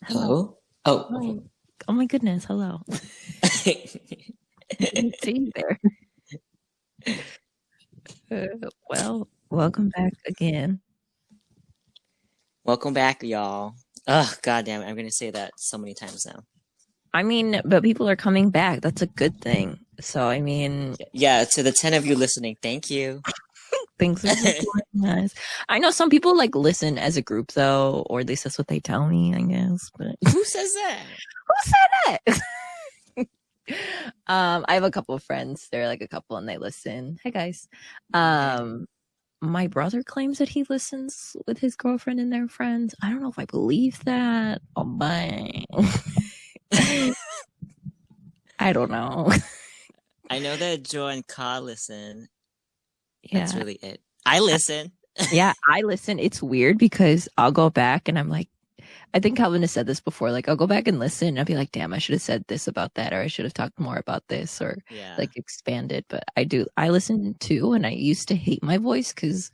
Hello. Oh. Oh my goodness. Hello. Didn't see you there. Well, welcome back again. Welcome back, y'all. Oh, goddamn it. I'm going to say that so many times now. I mean, but people are coming back. That's a good thing. So, I mean, Yeah, to the 10 of you listening, thank you. things are supporting us. I know some people like listen as a group though, or at least that's what they tell me, I guess. But Who says that? who said that? I have a couple of friends. They're like a couple and they listen. Hey guys. My brother claims that he listens with his girlfriend and their friends. I don't know if I believe that. Oh my. I don't know. I know that Joe and Ka listen. Yeah. That's really it. I listen. Yeah, I listen. It's weird because I'll go back and I'm like, I think Calvin has said this before. Like, I'll go back and listen and I'll be like, damn, I should have said this about that, or I should have talked more about this, or like expanded. But I listen too. And I used to hate my voice because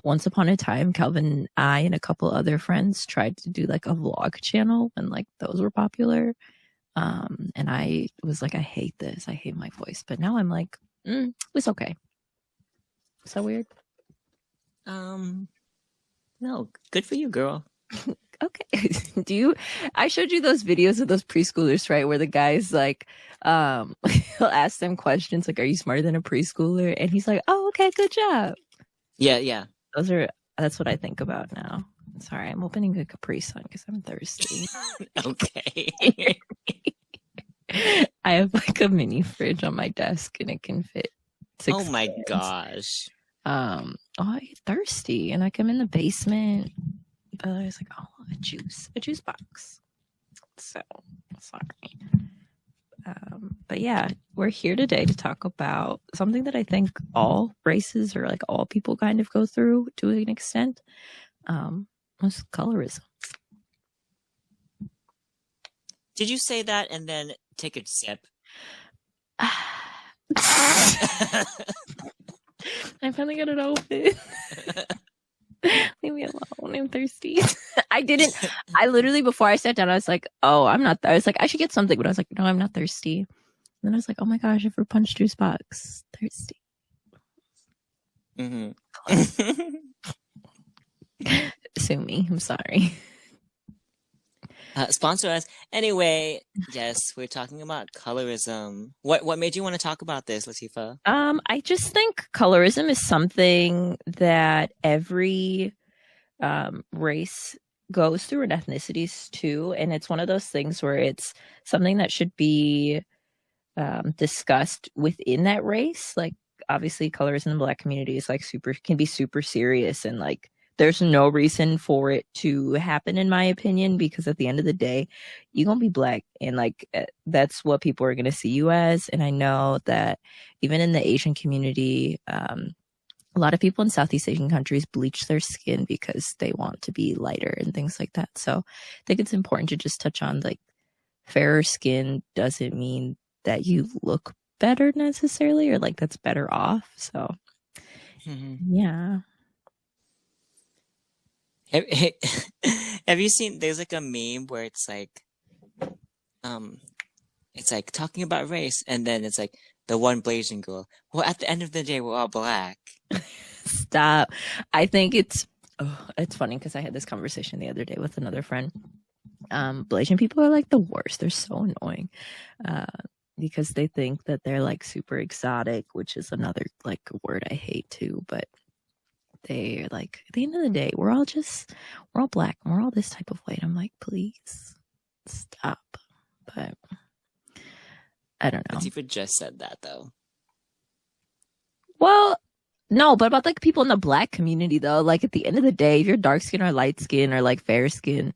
once upon a time, Calvin and I and a couple other friends tried to do like a vlog channel when like those were popular. And I was like, I hate this. I hate my voice. But now I'm like, it's okay. Is that weird? No, good for you, girl. Okay. I showed you those videos of those preschoolers, right? Where the guy's like, he'll ask them questions like, are you smarter than a preschooler? And he's like, oh, okay, good job. Yeah. That's what I think about now. Sorry, I'm opening a Capri Sun because I'm thirsty. Okay. I have like a mini fridge on my desk and it can fit 6 Oh my cans. gosh. I get thirsty and like I'm in the basement. But I was like, oh, a juice box. So sorry. But yeah, we're here today to talk about something that I think all races or like all people kind of go through to an extent. Was colorism. Did you say that and then take a sip? I finally got it open. Leave me alone. I'm thirsty. I literally, before I sat down, I was like, oh, I'm not. I was like, I should get something. But I was like, no, I'm not thirsty. And then I was like, oh my gosh, a fruit punch juice box. Thirsty. Sue me. I'm sorry. Sponsor us. Anyway, yes, we're talking about colorism. What made you want to talk about this, Latifa? I just think colorism is something that every race goes through, and ethnicities too. And it's one of those things where it's something that should be discussed within that race. Like, obviously, colorism in the Black community is like can be super serious, and like there's no reason for it to happen, in my opinion, because at the end of the day, you're going to be Black and like that's what people are going to see you as. And I know that even in the Asian community, a lot of people in Southeast Asian countries bleach their skin because they want to be lighter and things like that. So I think it's important to just touch on like fairer skin doesn't mean that you look better necessarily, or like that's better off. So yeah. Have you seen, there's like a meme where it's like talking about race, and then it's like the one Blasian girl. Well, at the end of the day, we're all Black. Stop. I think it's funny because I had this conversation the other day with another friend. Blasian people are like the worst. They're so annoying because they think that they're like super exotic, which is another like word I hate too. But they're like, at the end of the day, we're all Black and we're all this type of white. I'm like, please stop. But I don't know. Latifa just said that though. Well, no, but about like people in the Black community though, like at the end of the day, if you're dark skin or light skin or like fair skin,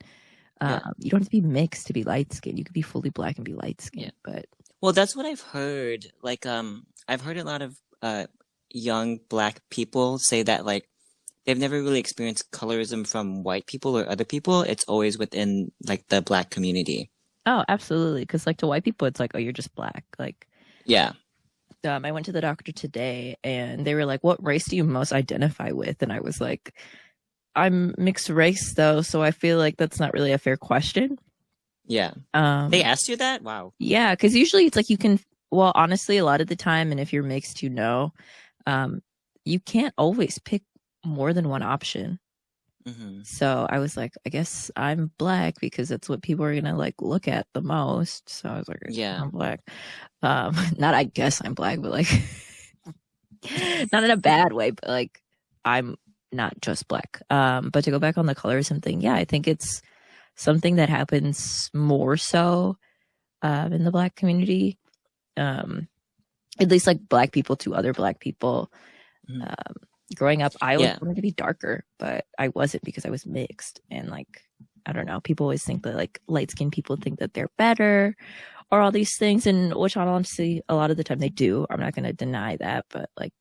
you don't have to be mixed to be light skin. You could be fully Black and be light skin. But well, that's what I've heard. Like, I've heard a lot of young Black people say that like they've never really experienced colorism from white people or other people. It's always within like the Black community. Oh, absolutely. Because like to white people, it's like, oh, you're just Black. Like, yeah. I went to the doctor today and they were like, what race do you most identify with? And I was like, I'm mixed race though, so I feel like that's not really a fair question. Yeah. They Um, asked you that? Wow. yeah, because usually it's like you can, well, honestly, a lot of the time, and if you're mixed, um, you can't always pick more than one option. Hmm. So I was like, I guess I'm black because that's what people are gonna like look at the most. So I was like, Yeah. I'm black. Not I guess I'm black, but like not in a bad way, but like I'm not just black. But to go back on the colorism thing, yeah, I think it's something that happens more so in the black community. Um, at least like black people to other black people. Hmm. Um, growing up, I always Yeah. wanted to be darker, but I wasn't because I was mixed. And like, I don't know, people always think that like light skinned people think that they're better or all these things. And which honestly, a lot of the time they do. I'm not going to deny that. But like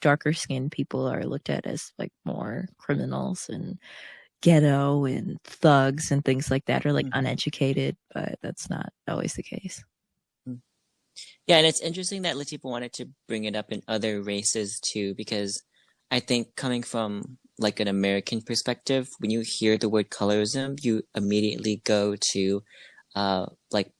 darker skinned people are looked at as like more criminals and ghetto and thugs and things like that, or like Hmm. uneducated. But that's not always the case. Yeah, and it's interesting that Latifa wanted to bring it up in other races too, because I think coming from like an American perspective, when you hear the word colorism, you immediately go to like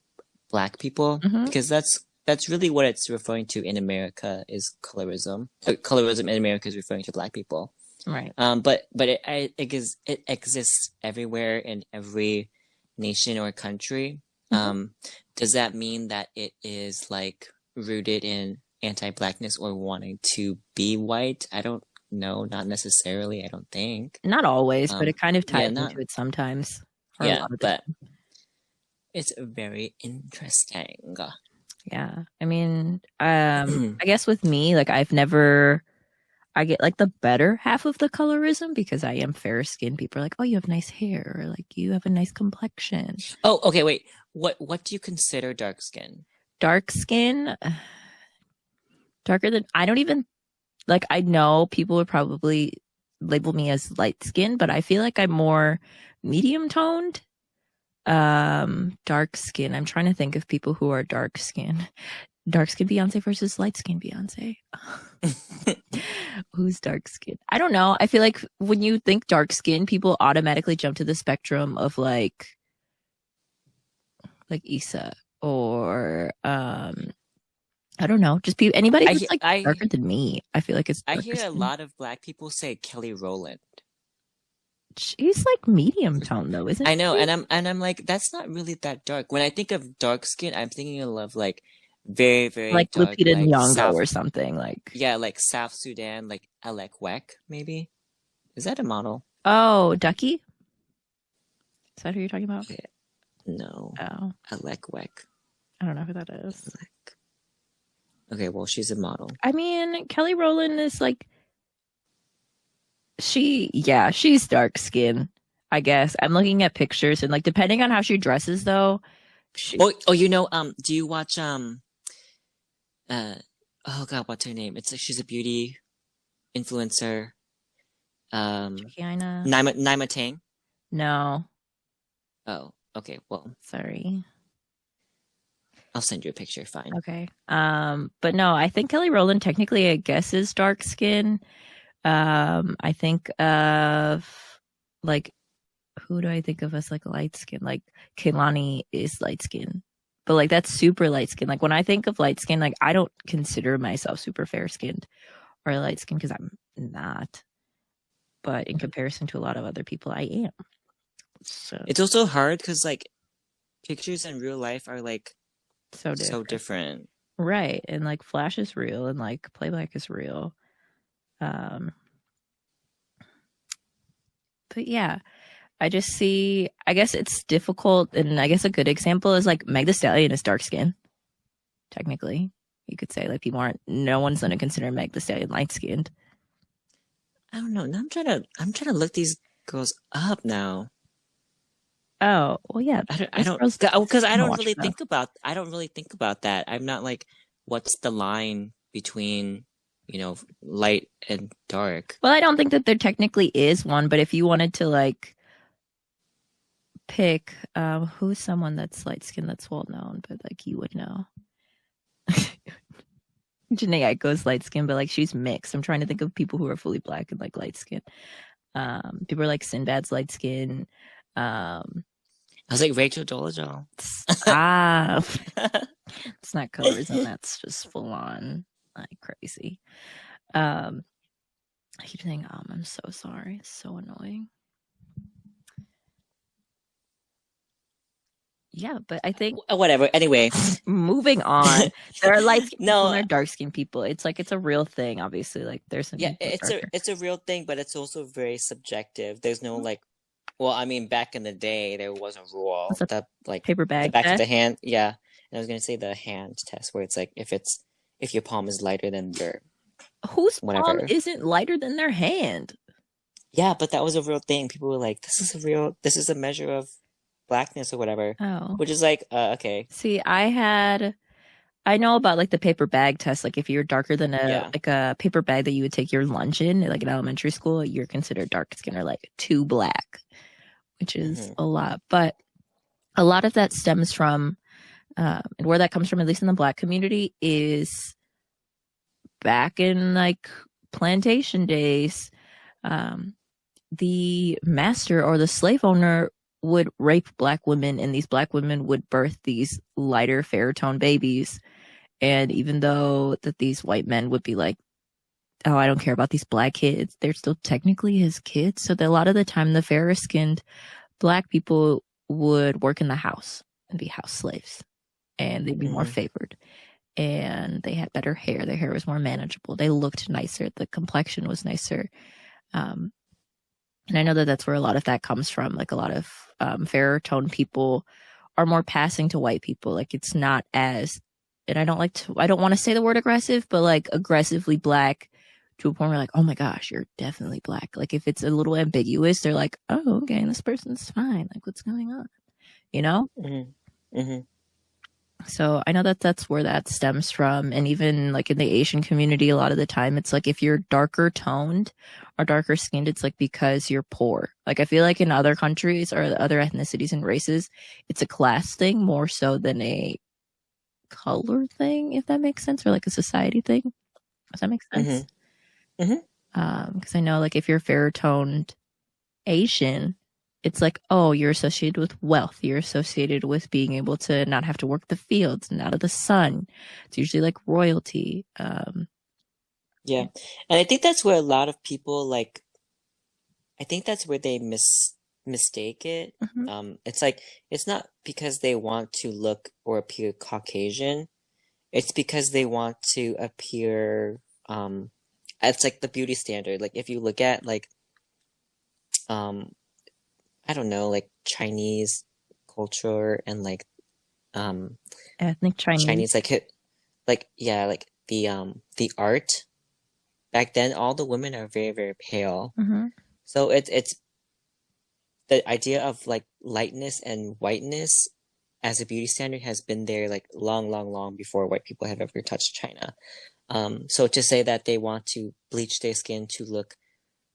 black people, Mm-hmm. because that's really what it's referring to in America is colorism. Colorism in America is referring to black people. Right. But it exists everywhere in every nation or country. Mm-hmm. Does that mean that it is like rooted in anti-blackness or wanting to be white? I don't know, not necessarily, I don't think. Not always, but it kind of Yeah, ties not into it sometimes, or a yeah, lot of the but time. it's very interesting. Yeah. I mean, I guess with me, like I get like the better half of the colorism because I am fair skinned. People are like, oh, you have nice hair, or like you have a nice complexion. Oh, okay, wait. What do you consider dark skin? Dark skin, darker than, I don't even, like, I know people would probably label me as light skin, but I feel like I'm more medium toned. Dark skin. I'm trying to think of people who are dark skin. Dark skin Beyonce versus light skin Beyonce. Who's dark skin? I don't know. I feel like when you think dark skin, people automatically jump to the spectrum of like Issa or I don't know, just people anybody who's like I darker than me. I feel like it's I darker hear a skin. lot of black people say Kelly Rowland. She's like medium tone though, isn't I know, she? and I'm like, that's not really that dark. When I think of dark skin, I'm thinking of like very, very Like dark, Lupita like Nyong'o South, or something like. yeah, like South Sudan, like Alek Wek, maybe. Is that a model? Oh, Ducky? Is that who you're talking about? Okay. No, Oh, Alek Wek. I don't know who that is. Alek. Okay, well, she's a model. I mean, Kelly Rowland is like yeah, she's dark skin, I guess. I'm looking at pictures and like depending on how she dresses though, she Oh, do you watch uh, oh God, what's her name? It's like she's a beauty influencer. China. Naima Tang. No, Oh, okay. Well, sorry. I'll send you a picture. Fine. Okay. But no, I think Kelly Rowland technically I guess is dark skin. I think of like who do I think of as like light skin? Like Kehlani is light skin. But like that's super light skin. Like when I think of light skin, like I don't consider myself super fair skinned or light skin because I'm not. But in comparison to a lot of other people, I am. So It's also hard because like pictures in real life are like so so different. different. Right. And like Flash is real and like playback is real. Um but yeah, I just see I guess it's difficult and I guess a good example is like Meg Thee Stallion is dark skin, technically. You could say like people aren't no one's gonna consider Meg Thee Stallion light skinned. I don't know. Now I'm trying to look these girls up now. Oh, well yeah. I Those don't girls because I'm gonna watch them. I don't really think about that. I'm not like what's the line between, light and dark. Well, I don't think that there technically is one, but if you wanted to like pick who's someone that's light skinned that's well known, but like you would know. Janae Aiko's light skin, but like she's mixed. I'm trying to think of people who are fully black and like light skin. People are like Sinbad's light skin. Um, I was like Rachel Dolezal. Stop. It's not colorism. That's just full on like crazy. Um, I keep saying, I'm so sorry. It's so annoying. Yeah, but I think Whatever. Anyway, moving on. There are light skinned people and no, there are dark skinned people. It's like it's a real thing, obviously. Like there's some yeah, people darker. it's a real thing, but it's also very subjective. There's no like, well, I mean, back in the day, there was a rule What's a that like paper the bag back of test? the hand, yeah. And I was gonna say the hand test, where it's like if your palm is lighter than your Whose palm whatever. isn't lighter than their hand? Yeah, but that was a real thing. People were like, this is a measure of blackness or whatever, Oh. which is like, okay, See, I know about like the paper bag test. Like if you're darker than yeah, a paper bag that you would take your lunch in, like in elementary school, you're considered dark skin or like too black, which is hmm a lot. But a lot of that stems from, and where that comes from, at least in the black community, is back in like plantation days. Um, the master or the slave owner would rape black women, and these black women would birth these lighter, fair tone babies. And even though that these white men would be like, oh, I don't care about these black kids, they're still technically his kids. So that a lot of the time, the fairer skinned black people would work in the house and be house slaves, and they'd be more favored. And they had better hair. Their hair was more manageable. They looked nicer. The complexion was nicer. Um, and I know that that's where a lot of that comes from. Like a lot of fairer toned people are more passing to white people. Like it's not as, and I don't want to say the word aggressive, but like aggressively black to a point where like, oh my gosh, you're definitely black. Like if it's a little ambiguous, they're like, oh, okay, this person's fine. Like what's going on? You know? hmm hmm So I know that that's where that stems from. And even like in the Asian community, a lot of the time, it's like if you're darker toned or darker skinned, it's like because you're poor. Like I feel like in other countries or other ethnicities and races, it's a class thing more so than a color thing, if that makes sense, or like a society thing. Does that make sense? hmm Because I know like if you're fair toned Asian, it's like, oh, you're associated with wealth. You're associated with being able to not have to work the fields and out of the sun. It's usually like royalty. Yeah. And I think that's where a lot of people like, I think that's where they mistake it. Mhm. It's like it's not because they want to look or appear Caucasian. It's because they want to appear it's like the beauty standard. Like if you look at like um I don't know, like Chinese culture and like um Ethnic Chinese. Chinese like yeah, like the art back then all the women are very, very pale. Hmm. So it's the idea of like lightness and whiteness as a beauty standard has been there like long, long, long before white people had ever touched China. So to say that they want to bleach their skin to look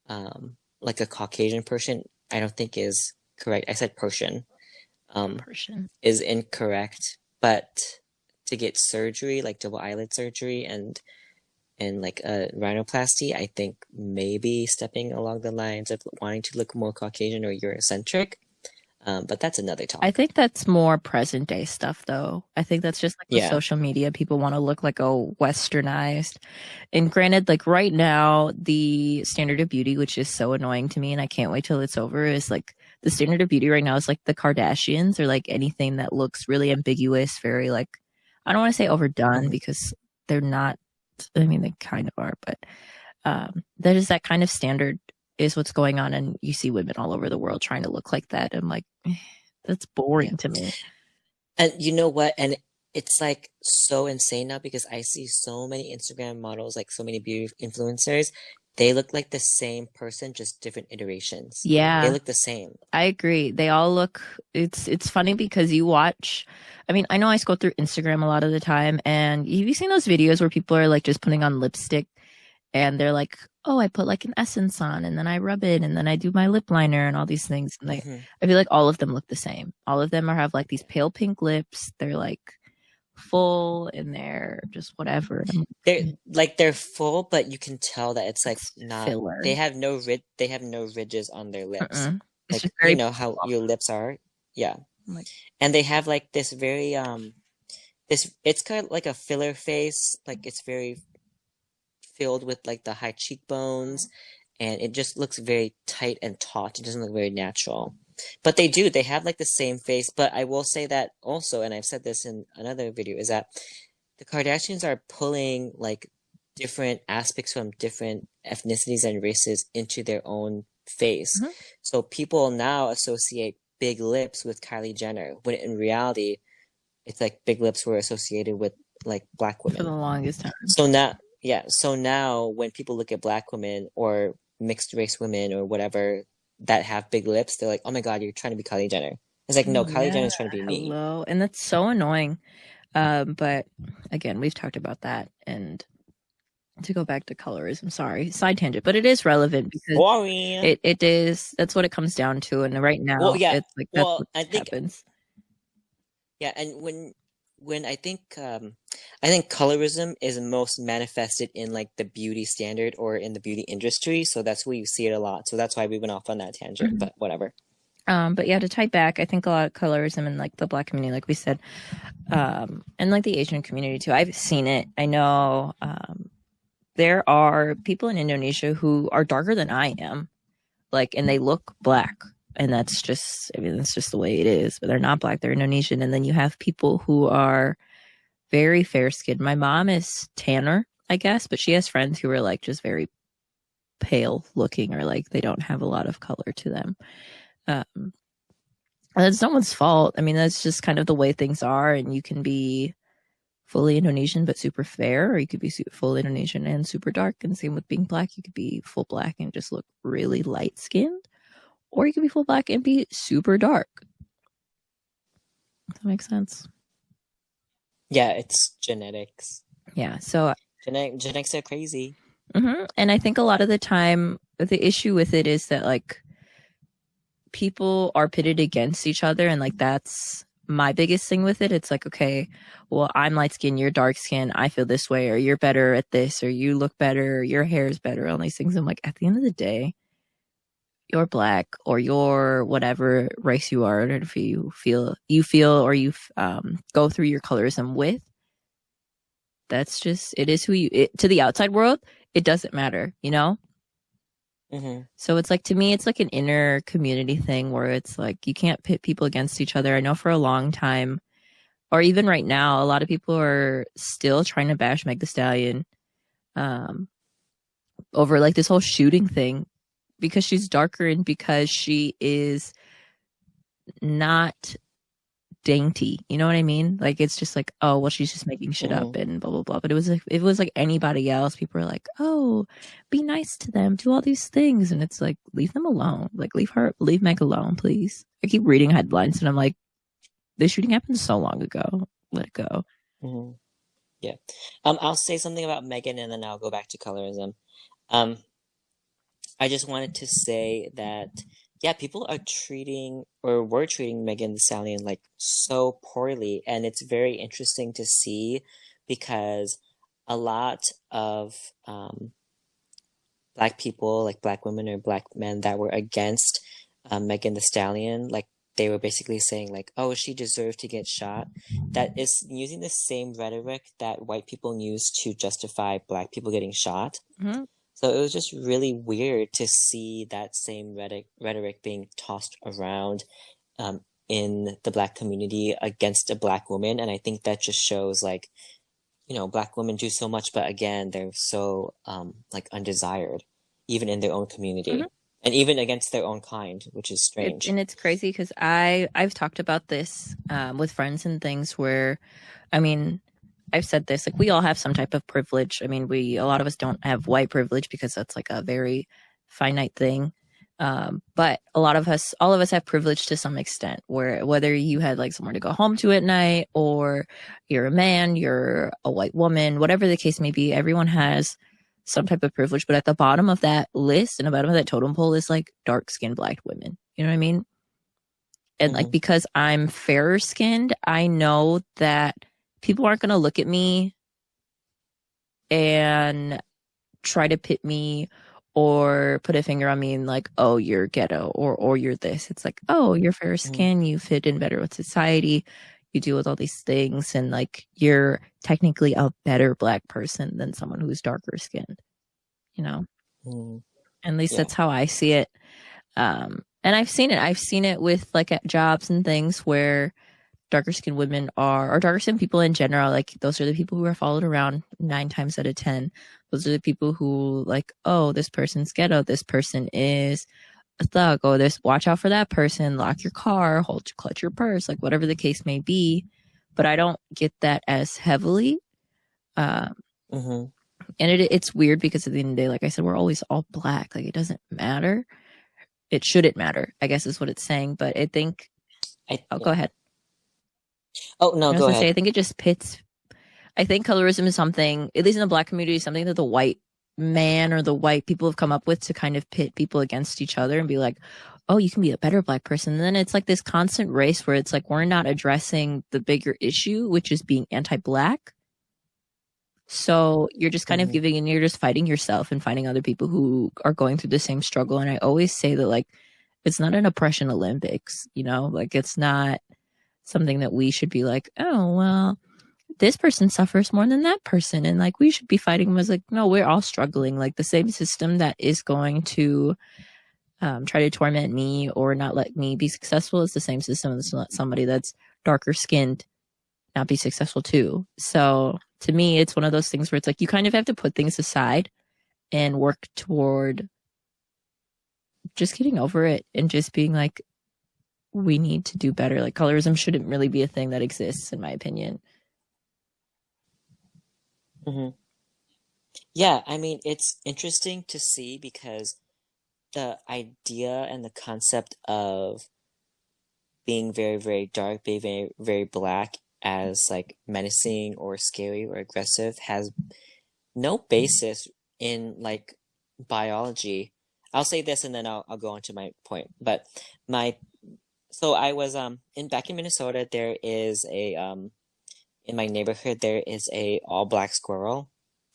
like a Caucasian person, I don't think is correct. I said Persian, Persian. is incorrect. But to get surgery, like double eyelid surgery and like a rhinoplasty, I think maybe stepping along the lines of wanting to look more Caucasian or Eurocentric. But that's another talk. I think that's more present day stuff, though. I think that's just like the Yeah. social media. People want to look like a westernized. And granted, like right now, the standard of beauty, which is so annoying to me, and I can't wait till it's over, is like the standard of beauty right now is like the Kardashians or like anything that looks really ambiguous, very like, I don't want to say overdone because they're not, I mean, they kind of are, but that is that kind of standard is what's going on, and you see women all over the world trying to look like that. I'm like, that's boring to me. And you know what? And it's like so insane now because I see so many Instagram models, like so many beauty influencers. They look like the same person, just different iterations. Yeah, They look the same. I agree. They all look. It's funny because you watch. I mean, I know I scroll through Instagram a lot of the time, and have you seen those videos where people are like just putting on lipstick and they're like, oh, I put like an essence on and then I rub it and then I do my lip liner and all these things. And I feel like all of them look the same. All of them have like these pale pink lips. They're like full and they're just whatever. And I'm They're like, like they're full, but you can tell that it's like it's not. filler. They have no ridges on their lips, It's like just very how your soft. lips are. Yeah, I'm like, and they have like this very this it's kind of like a filler face, like it's very filled with like the high cheekbones, and it just looks very tight and taut. It doesn't look very natural. But they have like the same face. But I will say that also, and I've said this in another video, is that the Kardashians are pulling like different aspects from different ethnicities and races into their own face. mhm, So people now associate big lips with Kylie Jenner, when in reality, it's like big lips were associated with like black for the women. longest time. So now, yeah, so now when people look at black women or mixed race women or whatever that have big lips, they're like, "Oh my God, you're trying to be Kylie Jenner." It's like, no, Kylie Yeah, Jenner's trying to be me. hello. And that's so annoying. But again, we've talked about that. And to go back to colorism, sorry, side tangent, but it is relevant because Boring. it is, that's what it comes down to. And right Well, now, yeah. it's like that's Well, what happens. yeah, and when I think colorism is most manifested in like the beauty standard or in the beauty industry, so that's where you see it a lot. So that's why we went off on that tangent, Mhm. but whatever. But yeah, to tie back, I think a lot of colorism in like the black community, like we said, and like the Asian community too. I've seen it. I know there are people in Indonesia who are darker than I am, like, and they look black. And that's just, I mean, that's just the way it is. But they're not black, they're Indonesian. And then you have people who are very fair skinned. My mom is tanner, I guess, but she has friends who are like just very pale looking or like they don't have a lot of color to them. Um, that's no one's fault. I mean, that's just kind of the way things are. And you can be fully Indonesian but super fair, or you could be full Indonesian and super dark. And same with being black, you could be full black and just look really light skinned, or you could be full black and be super dark. That makes sense. Yeah, it's genetics. Yeah. So, Genetics are crazy. and I think a lot of the time the issue with it is that like people are pitted against each other, and like that's my biggest thing with it. It's like, okay, well, I'm light skinned, you're dark skinned, I feel this way, or you're better at this, or you look better, or your hair is better, all these things. I'm like, at the end of the day, you're black or you're whatever race you are, and if you feel or you go through your colorism with, that's just, it is who to the outside world, it doesn't matter, you know? Hmm. So it's like, to me, it's like an inner community thing where it's like you can't pit people against each other. I know for a long time, or even right now, a lot of people are still trying to bash Meg the Stallion um, over like this whole shooting thing because she's darker and because she is not dainty. You know what I mean? Like it's just like, oh, well, she's just making shit up Hmm. and blah blah blah. But it was like anybody else. People are like, oh, be nice to them, do all these things, and it's like, leave them alone. Like leave Meg alone, please. I keep reading headlines and I'm like, this shooting happened so long ago. Let it go. Hmm. Yeah. I'll say something about Megan and then I'll go back to colorism. Um, I just wanted to say that, yeah, people are treating or were treating Megan Thee Stallion like so poorly, and it's very interesting to see because a lot of black people, like black women or black men that were against Megan Thee Stallion, like they were basically saying like, "Oh, she deserved to get shot." That is using the same rhetoric that white people use to justify black people getting shot. Mm-hmm. So it was just really weird to see that same rhetoric being tossed around in the black community against a black woman. And I think that just shows like, black women do so much, but again, they're so like undesired, even in their own Mm-hmm. community and even against their own kind, which is strange. And it's crazy because I've talked about this with friends and things where, I mean, I've said this, like we all have some type of privilege. I mean, a lot of us don't have white privilege because that's like a very finite thing. But all of us have privilege to some extent, where whether you had like somewhere to go home to at night, or you're a man, you're a white woman, whatever the case may be, everyone has some type of privilege. But at the bottom of that list and the bottom of that totem pole is like dark skinned black women. You know what I mean? And like, Hmm. because I'm fairer skinned, I know that people aren't going to look at me and try to pit me or put a finger on me and like, oh, you're ghetto or you're this. It's like, oh, you're fair Mm-hmm. skin, you fit in better with society, you deal with all these things, and like you're technically a better black person than someone who's darker skinned, you know? Mm-hmm. At least Yeah. that's how I see it. And I've seen it. I've seen it with like at jobs and things where darker skinned women are, or darker skinned people in general, like those are the people who are followed around 9 times out of 10. Those are the people who like, oh, this person's ghetto, this person is a thug, oh, this, watch out for that person, lock your car, clutch your purse, like whatever the case may be. But I don't get that as heavily. Um, Mm-hmm. and it's weird because at the end of the day, like I said, we're always all black. Like it doesn't matter. It shouldn't matter, I guess is what it's saying. But I think, oh, Yeah. go ahead. Oh no, I was go gonna say, ahead. I think it just pits. I think colorism is something, at least in the black community, something that the white man or the white people have come up with to kind of pit people against each other and be like, oh, you can be a better black person. And then it's like this constant race where it's like we're not addressing the bigger issue, which is being anti-black. So you're just kind of Mm-hmm. giving and you're just fighting yourself and finding other people who are going through the same struggle. And I always say that like it's not an oppression Olympics, you know, like it's not something that we should be like, oh well, this person suffers more than that person and like we should be fighting. Was like, no, we're all struggling. Like the same system that is going to try to torment me or not let me be successful is the same system that's let somebody that's darker skinned not be successful too. So to me, it's one of those things where it's like you kind of have to put things aside and work toward just getting over it and just being like, we need to do better. Like colorism shouldn't really be a thing that exists, in my opinion. Mm-hmm. Yeah, I mean, it's interesting to see because the idea and the concept of being very, very dark, being very, very black as like menacing or scary or aggressive has no basis in like biology. I'll say this and then I'll go on to my point. But my so I was in back in Minnesota there is a in my neighborhood there is a all black squirrel.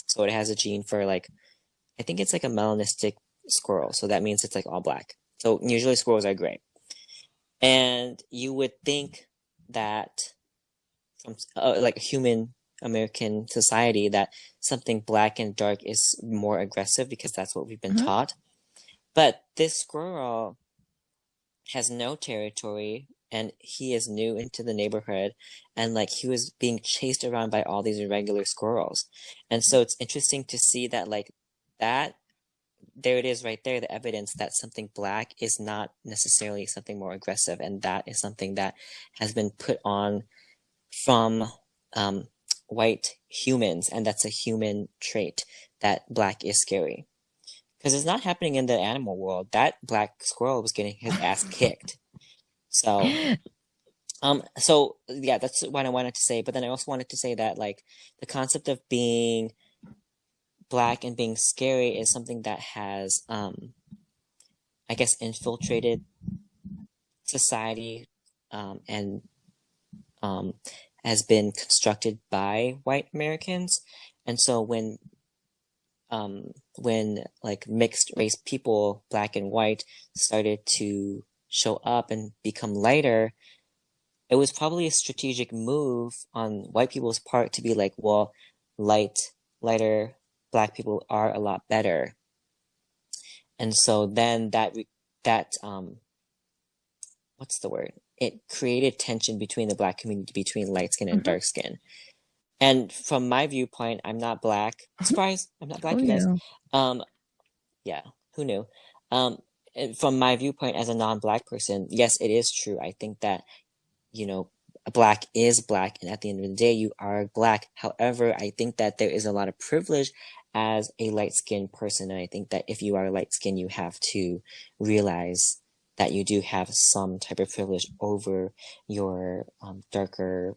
So it has a gene for like I think it's like a melanistic squirrel. So that means it's like all black. So usually squirrels are gray. And you would think that from like a human American society that something black and dark is more aggressive because that's what we've been Mm-hmm. taught. But this squirrel has no territory and he is new into the neighborhood and like he was being chased around by all these irregular squirrels. And so it's interesting to see that like that there it is right there, the evidence that something black is not necessarily something more aggressive, and that is something that has been put on from um, white humans, and that's a human trait that black is scary. Because it's not happening in the animal world. That black squirrel was getting his ass kicked. So, so yeah, that's what I wanted to say. But then I also wanted to say that like the concept of being black and being scary is something that has I guess infiltrated society and um, has been constructed by white Americans. And so when like mixed race people, black and white, started to show up and become lighter, it was probably a strategic move on white people's part to be like, well, lighter black people are a lot better. And so then that what's the word? It created tension between the black community, between light skin and Mm-hmm. dark skin. And from my viewpoint, I'm not black. Surprise, I'm not Who black, you guys. knew? Um, yeah, who knew? And from my viewpoint as a non-black person, yes, it is true. I think that, you know, black is black, and at the end of the day, you are black. However, I think that there is a lot of privilege as a light-skinned person, and I think that if you are light-skinned, you have to realize that you do have some type of privilege over your darker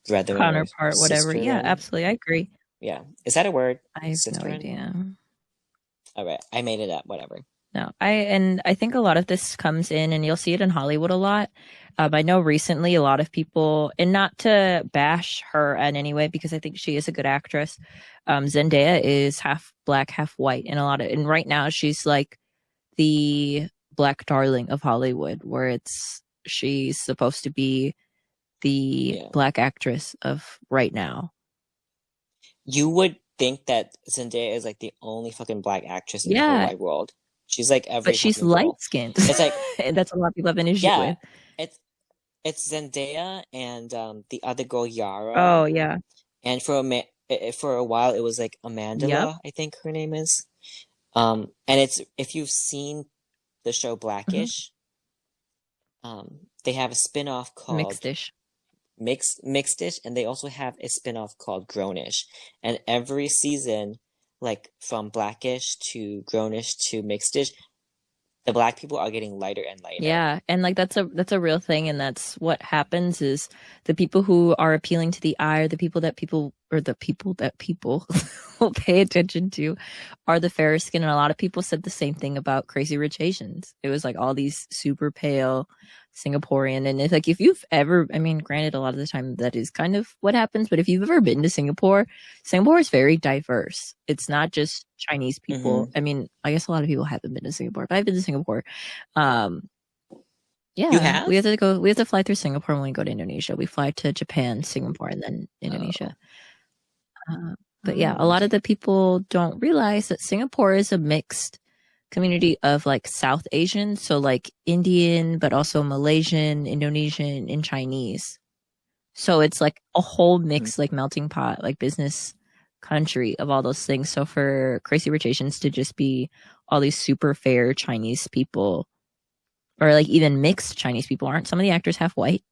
brethren or Counterpart, whatever. Yeah, sisterin. absolutely. I agree. Yeah. Is that a word? I have no Sisterin? idea. All right. I made it up. Whatever. No, I think a lot of this comes in, and you'll see it in Hollywood a lot. I know recently a lot of people, and not to bash her in any way, because I think she is a good actress. Zendaya is half black, half white, and and right now she's like the black darling of Hollywood, where she's supposed to be the Yeah. black actress of right now. You would think that Zendaya is like the only fucking black actress in the whole Yeah, wide world. She's like but every she's fucking light girl. skinned, It's like, and that's a lot of people have an issue yeah, with. it's it's Zendaya and the other girl Yara, Oh yeah, and for a while it was like yep. Amandala, I think her name is. And it's if you've seen the show Mhm. Blackish, they have a spin-off Mixed called dish. Mixedish, and they also have a spin-off called Grownish. And every season, like from Blackish to Grownish to Mixedish, the black people are getting lighter and lighter. Yeah, and like that's a real thing, and that's what happens is the people who are appealing to the eye, or the people that people will pay attention to, are the fairer skin. And a lot of people said the same thing about Crazy Rich Asians. It was like all these super pale Singaporean, and it's like if you've ever, I mean, granted, a lot of the time that is kind of what happens, but if you've ever been to Singapore, Singapore is very diverse. It's not just Chinese people. Hmm. I mean, I guess a lot of people haven't been to Singapore, but I've been to Singapore. um, You yeah, have? we have to fly through Singapore when we go to Indonesia. We fly to Japan, Singapore, and then Indonesia. Oh, Uh, but yeah, a oh, lot of the people don't realize that Singapore is a mixed community of like South Asian, so like Indian, but also Malaysian, Indonesian, and Chinese. So it's like a whole mm. mixed like melting pot, like business country of all those things. So for Crazy Rich Asians to just be all these super fair Chinese people, or like even mixed Chinese people, aren't some of the actors half white?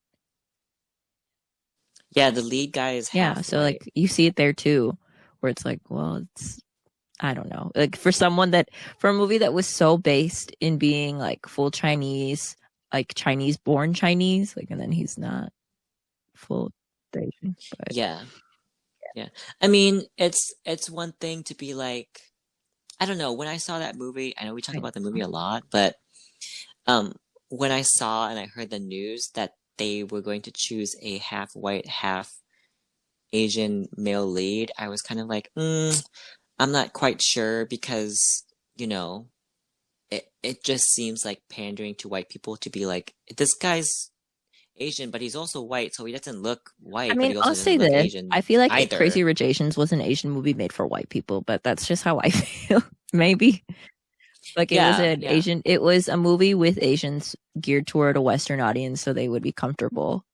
Yeah, the lead guy is Yeah, half so white. like you see it there too, where it's like, well, it's I don't know. Like for a movie that was so based in being like full Chinese, like Chinese born Chinese, like and then he's not full Asian. But Yeah, yeah. I mean, it's one thing to be like, I don't know, when I saw that movie, I know we talk I about the movie know. a lot, but um when I saw and I heard the news that they were going to choose a half white, half Asian male lead, I was kind of like, I'm not quite sure because, you know, it just seems like pandering to white people to be like, this guy's Asian, but he's also white, so he doesn't look I white, but mean, he I'll also say doesn't look this. Asian I feel like Crazy either. Rich Asians was an Asian movie made for white people, but that's just how I feel. Maybe. Like Yeah, yeah, It was a movie with Asians geared toward a Western audience so they would be comfortable.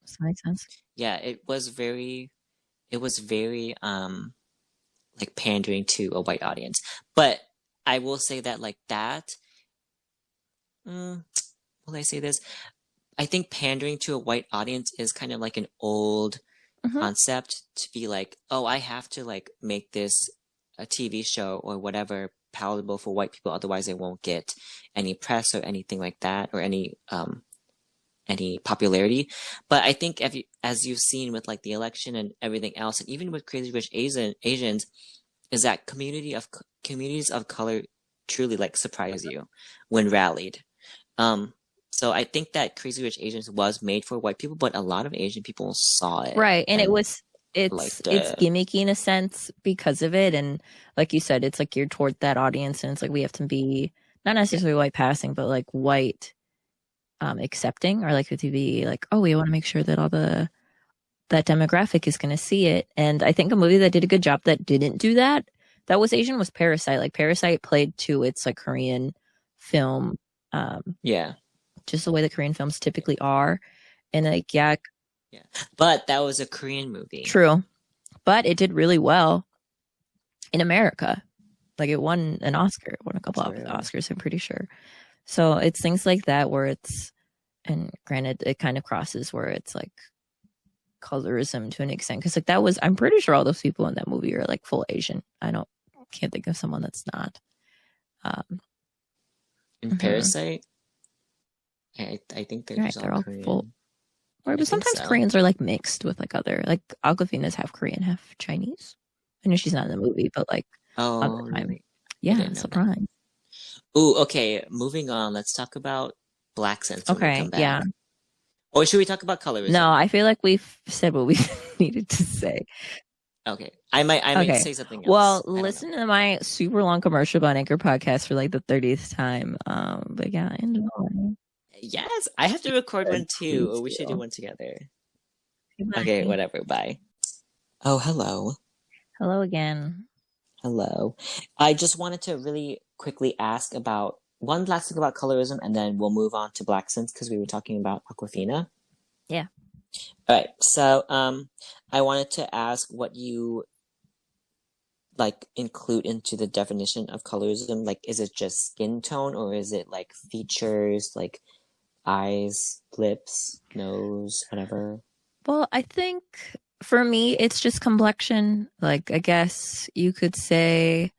Does that make sense? yeah. It was very like pandering to a white audience. But I will say that like that, mm, will I say this? I think pandering to a white audience is kind of like an old Hmm. concept to be like, oh, I have to like make this a TV show or whatever palatable for white people, otherwise they won't get any press or anything like that or any popularity. But I think if you, as you've seen with like the election and everything else, and even with Crazy Rich Asians, is that communities of color truly like surprise you when rallied. Um, so I think that Crazy Rich Asians was made for white people, but a lot of Asian people saw it Right. And and liked it's it. gimmicky in a sense because of it. And like you said, it's like geared toward that audience. And it's like we have to be not Yeah. necessarily white passing, but like white accepting, or like to be like, oh, we want to make sure that all that demographic is going to see it. And I think a movie that did a good job that didn't do that, that was Asian, was Parasite. Like Parasite played to its like Korean film, um, Yeah. just the way that Korean films typically are. And like, yeah, Yeah. But that was a Korean movie. true. But it did really well in America. Like it won an Oscar, it won a couple of True. Oscars, I'm pretty sure. So it's things like that where it's, and granted, it kind of crosses where it's like colorism to an extent. Cause like that was, I'm pretty sure all those people in that movie are like full Asian. Can't think of someone that's not. Um, In mhm. Parasite, I think they're Right. just all They're all full. Korean. Right. I But think sometimes so. Koreans are like mixed with like other, like Awkwafina's half Korean, half Chinese. I know she's not in the movie, but like a lot of Oh, the time. really? I Yeah. didn't know that. Surprise. Ooh, okay, moving on. Let's talk about black scents when we Okay, come back. yeah. Or should we talk about No, colorism? I feel like we've said what we needed to say. Okay. I might Okay. say something Well, else. I don't know. listen to my super long commercial about Anchor podcast for like the 30th time. But yeah, enjoy. Yes, I have to record one too, Please or we should do do. one together. Okay, Goodbye. whatever. Bye. Oh, hello. Hello again. Hello. I just wanted to really quickly ask about one last thing about colorism, and then we'll move on to black scents because we were talking about Aquafina. Yeah. All right. So, I wanted to ask what you like include into the definition of colorism. Like, is it just skin tone, or is it like features, like eyes, lips, nose, whatever? Well, I think for me, it's just complexion. Like, I guess you could say,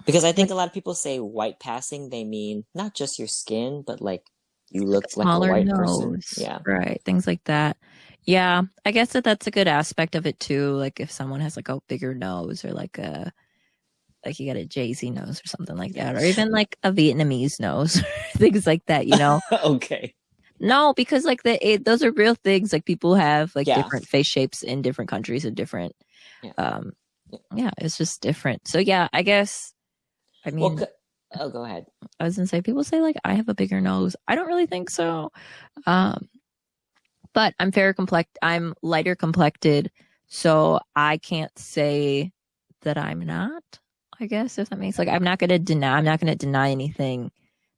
Because I like, think a lot of people say white passing, they mean not just your skin, but like you look like a smaller white person. nose, Yeah. right? Things like that. Yeah, I guess that's a good aspect of it too. Like if someone has like a bigger nose or like you got a Jay-Z nose or something like Yeah. that, or even like a Vietnamese nose, things like that, you know? Okay. No, because like those are real things. Like people have like Yeah. different face shapes in different countries and different, Yeah. um, Yeah. yeah, it's just different. So yeah, I guess, I Well, mean, oh, go ahead. I was gonna say people say like I have a bigger nose. I don't really think so. Um, but I'm lighter complected, so I can't say that I'm not, I guess, if that makes like I'm not gonna deny anything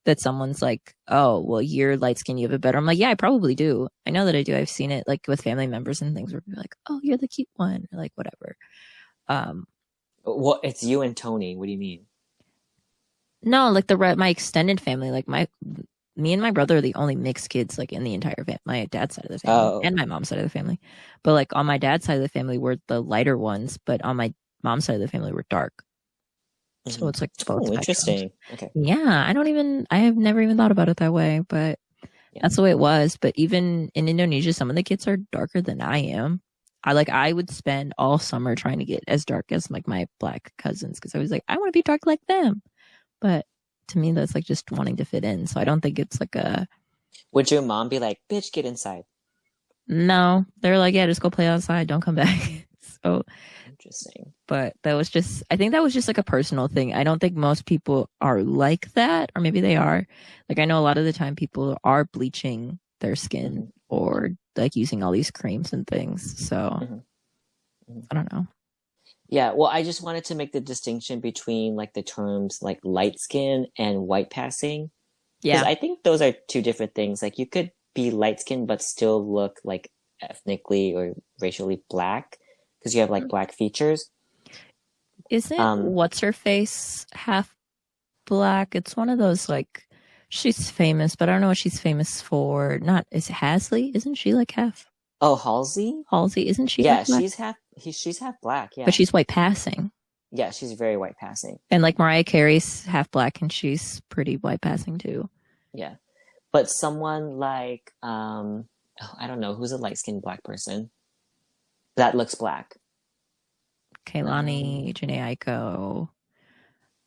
that someone's like, oh, well, you're light skinned, you have it better. I'm like, yeah, I probably do. I know that I do. I've seen it like with family members and things where people are like, oh, you're the cute one, or like whatever. Um, Well, it's you and Tony. What do you mean? no, like my extended family, like me and my brother are the only mixed kids like in the entire family, my dad's side of the family Oh. and my mom's side of the family. But like on my dad's side of the family, we're the lighter ones, but on my mom's side of the family, we're dark. So Mhm. it's like both Oh, spectrums. interesting. Okay. Yeah, I have never even thought about it that way, but Yeah. that's the way it was. But even in Indonesia, some of the kids are darker than I am. I would spend all summer trying to get as dark as like my black cousins because I was like, I want to be dark like them. But to me, that's like just wanting to fit in. So I don't think it's like a Would your mom be like, "Bitch, get inside"? no. They're like, yeah, just go play outside. Don't come back. So, Interesting. but I think that was just like a personal thing. I don't think most people are like that, or maybe they are. Like, I know a lot of the time people are bleaching their skin Hmm. or like using all these creams and things. So, Hmm. Hmm. I don't know. Yeah. Well, I just wanted to make the distinction between like the terms like light skin and white passing. Because Yeah. I think those are two different things. Like you could be light skinned but still look like ethnically or racially black because you have like black features. Isn't Um, what's her face half black? It's one of those like she's famous, but I don't know what she's famous for. Not is Hasley? Isn't she like half oh, Halsey? Halsey? Isn't she Yeah, like black? she's half black, But yeah. she's white passing. Yeah, she's very white passing. And like Mariah Carey's half black and she's pretty white passing too. Yeah. But someone like oh, I don't know, who's a light-skinned black person that looks black? Kaylani, Um, Janae Aiko,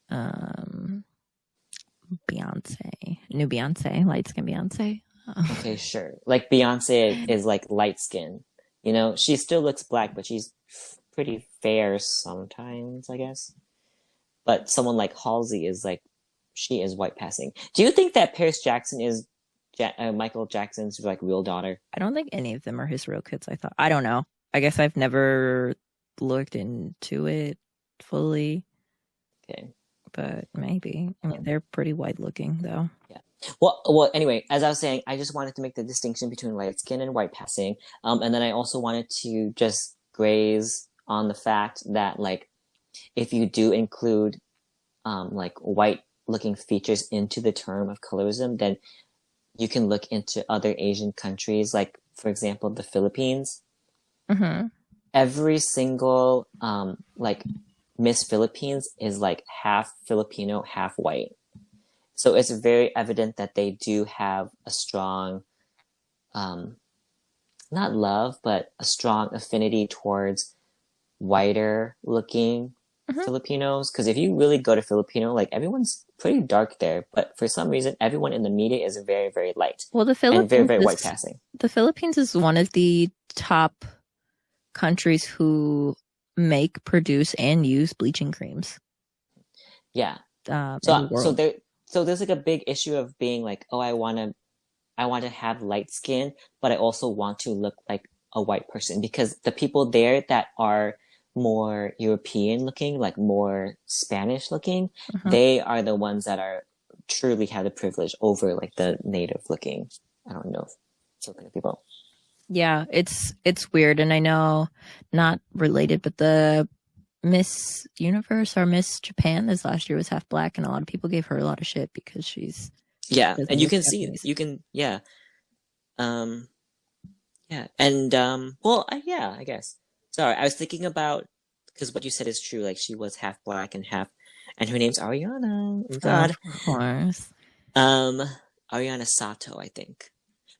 um, Beyonce, new Beyonce, light skin Beyonce. okay, sure. Like Beyonce is like light skin. You know, she still looks black, but she's pretty fair sometimes, I guess. But someone like Halsey is like, she is white passing. Do you think that Paris Jackson is Michael Jackson's like real daughter? I don't think any of them are his real kids. I don't know. I guess I've never looked into it fully, Okay. but maybe. I mean, they're pretty white looking though. Yeah. Well. Anyway, as I was saying, I just wanted to make the distinction between light skin and white passing, and then I also wanted to just graze on the fact that like if you do include like white looking features into the term of colorism, then you can look into other Asian countries, like for example the Philippines. Mm-hmm. Every single like Miss Philippines is like half Filipino, half white. So it's very evident that they do have a strong, um, not love, but a strong affinity towards whiter looking Hmm. Filipinos, because if you really go to Filipino, like everyone's pretty dark there, but for some reason, everyone in the media is very, very light Well, and very, very white passing. The Philippines is one of the top countries who make, produce, and use bleaching creams Yeah. in the So world. there's like a big issue of being like, oh, I want to have light skin, but I also want to look like a white person because the people there that are more European looking, like more Spanish looking, Hmm. they are the ones that are truly have the privilege over like the native looking. I don't know, Filipino people. Yeah, it's weird, and I know not related, but the Miss Universe or Miss Japan this last year was half black, and a lot of people gave her a lot of shit because she Yeah, doesn't and you look can see, Japanese. you can, yeah, um, yeah, and well, yeah, I guess. Sorry, I was thinking about because what you said is true. Like she was half black and half, and her name's Ariana. Oh God, Of course, um, Ariana Sato, I think.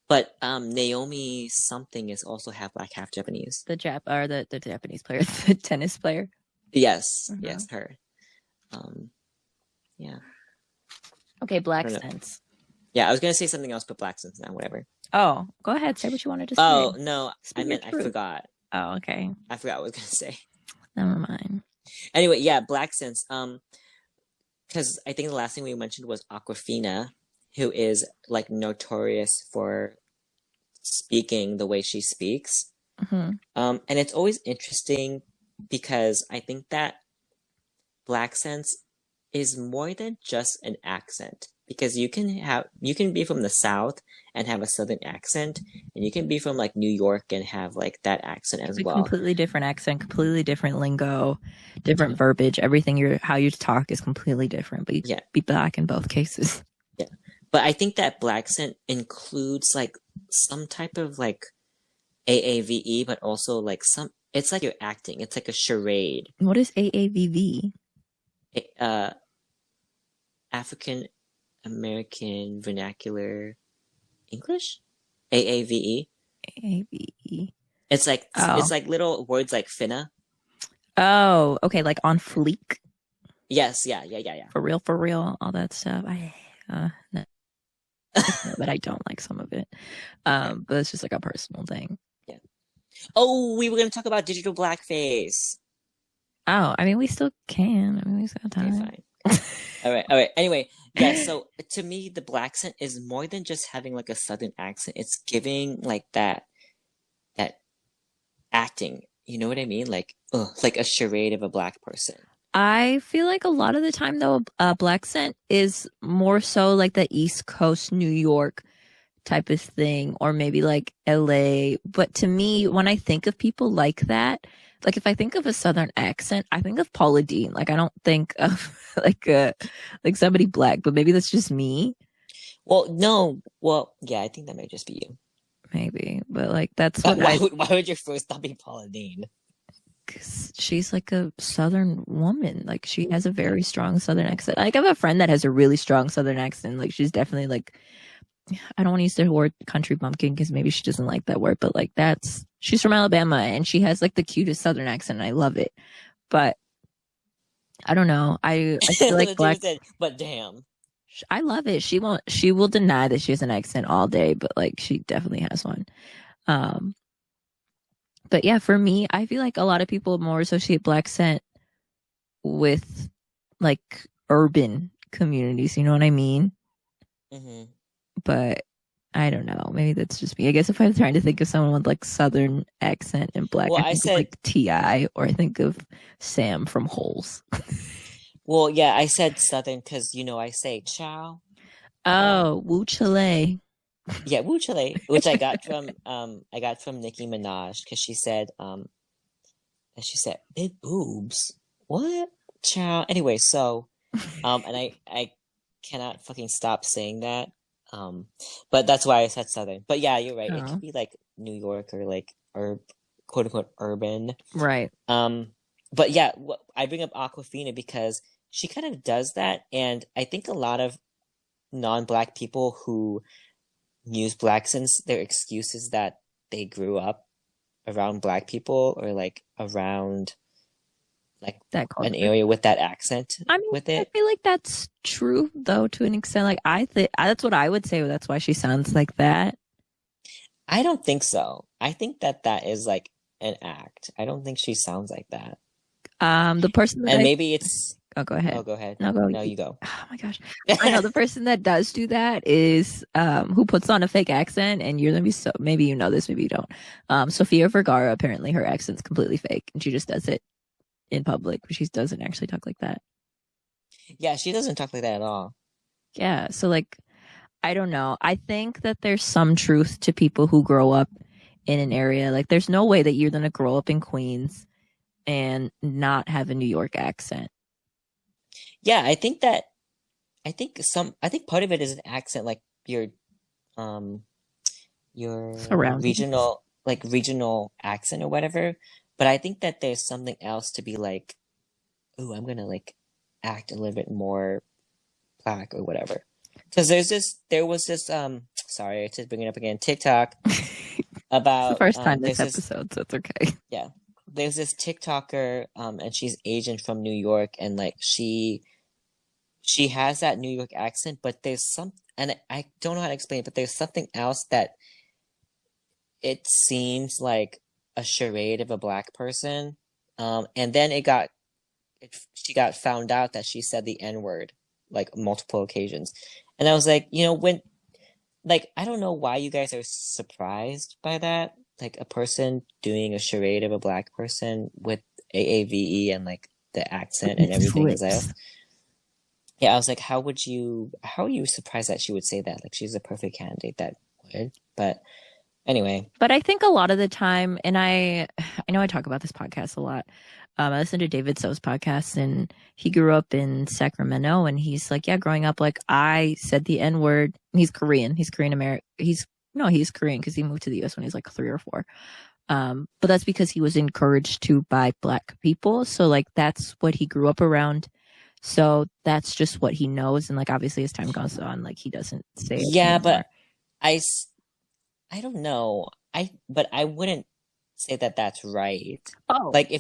But Naomi something is also half black, half Japanese. the Japanese player, the tennis player. Yes, Hmm. yes, her. Um, yeah, Okay, I black don't know. sense. Yeah, I was gonna say something else, but black since now, whatever. Oh, go ahead, say what you wanted to say. Oh no, I Speak your meant I truth. forgot. Oh, okay. I forgot what I was gonna say. Never mind. Anyway, yeah, black sense. Because I think the last thing we mentioned was Aquafina, who is like notorious for speaking the way she speaks. Hmm. And it's always interesting because I think that black sense is more than just an accent. Because you can be from the South and have a Southern accent, and you can be from like New York and have like that accent as A well. completely different accent, completely different lingo, different verbiage. Everything how you talk is completely different, but you can Yeah, be black in both cases. yeah. But I think that black scent includes like some type of like AAVE, but also like it's like you're acting. It's like a charade. What is AAVV? Uh, African American Vernacular English? AAVE. AAVE. It's Oh. like little words like finna. Oh, okay, like on fleek. Yes, yeah, yeah, yeah, yeah. For real, all that stuff. No, but I don't like some of it. Okay, But it's just like a personal thing. yeah. Oh, we were gonna talk about digital blackface. Oh, I mean, we still can. I mean, we still have Okay, time. fine. All right, all right. Anyway, yeah, so to me, the black accent is more than just having like a southern accent. It's giving like that acting. You know what I mean? Like, ugh, like a charade of a black person. I feel like a lot of the time, though, black scent is more so like the East Coast, New York type of thing, or maybe like LA. But to me, when I think of people like that, like if I think of a Southern accent, I think of Paula Deen. Like I don't think of like somebody black, but maybe that's just me. Well, no, well, yeah, I think that might just be you. Maybe, but like that's what Why would your first thought be Paula Deen? 'cause she's like a Southern woman. Like she has a very strong Southern accent. Like I have a friend that has a really strong Southern accent. Like she's definitely like I don't want to use the word country bumpkin because maybe she doesn't like that word, but like she's from Alabama and she has like the cutest Southern accent. And I love it, but I don't know. I feel like Legit black. said, but damn. I love it. She will deny that she has an accent all day, but like she definitely has one. Um, but yeah, for me, I feel like a lot of people more associate black scent with like urban communities. You know what I mean? Hmm. But I don't know. Maybe that's just me. I guess if I'm trying to think of someone with like Southern accent and black, Well, I I think of said, like T.I. or I think of Sam from Holes. well, yeah, I said Southern because you know I say ciao. Oh, Wu Chile. Yeah, Wu Chile, which I got from Nicki Minaj because she said big boobs. What? Ciao. Anyway, so and I cannot fucking stop saying that. Um, but that's why I said Southern. But yeah, you're right. It could Oh, be like New York or like quote unquote urban. right. Um, but yeah, I bring up Aquafina because she kind of does that, and I think a lot of non-black people who use black accents, their excuse is that they grew up around black people or like around like that an culture. area with that accent I mean, with I it. feel like that's true though to an extent. Like I think that's what I would say. That's why she sounds like that. I don't think so. I think that that is like an act. I don't think she sounds like that. The person that And I maybe it's, oh, go ahead. oh, go ahead. No, go. No, you go. Oh my gosh, I know the person that does do that is who puts on a fake accent, and you're gonna be so maybe you know this, maybe you don't. Sofia Vergara, apparently her accent's completely fake, and she just does it in public, but she doesn't actually talk like that. Yeah, she doesn't talk like that at all. Yeah, so like I don't know. I think that there's some truth to people who grow up in an area. Like there's no way that you're gonna grow up in Queens and not have a New York accent. Yeah, I think part of it is an accent, like um your Surroundings. regional accent or whatever. But I think that there's something else to be like, oh, I'm gonna like act a little bit more black or whatever. Because there was this sorry to bring it up again, TikTok It's the about first time this there's this episode, so it's okay. yeah, there's this TikToker and she's Asian from New York, and like she has that New York accent, but there's some, and I don't know how to explain it, but there's something else that it seems like a charade of a black person. And then she got found out that she said the N-word like multiple occasions. And I was like, you know, when, like, I don't know why you guys are surprised by that. Like a person doing a charade of a black person with AAVE and like the accent and It everything is like, flips. yeah, I was like, how are you surprised that she would say that? Like she's a perfect candidate that would. But anyway, But I think a lot of the time, and I know I talk about this podcast a lot. I listen to David So's podcast, and he grew up in Sacramento, and he's like, yeah, growing up, like I said the N word. He's Korean. He's Korean American. He's Korean because he moved to the U.S. when he was like 3 or 4. But that's because he was encouraged to by black people. So like that's what he grew up around. So that's just what he knows. And like obviously as time goes on, like he doesn't say it yeah, anymore. but I, I don't know. But I wouldn't say that that's right. Oh, Like no.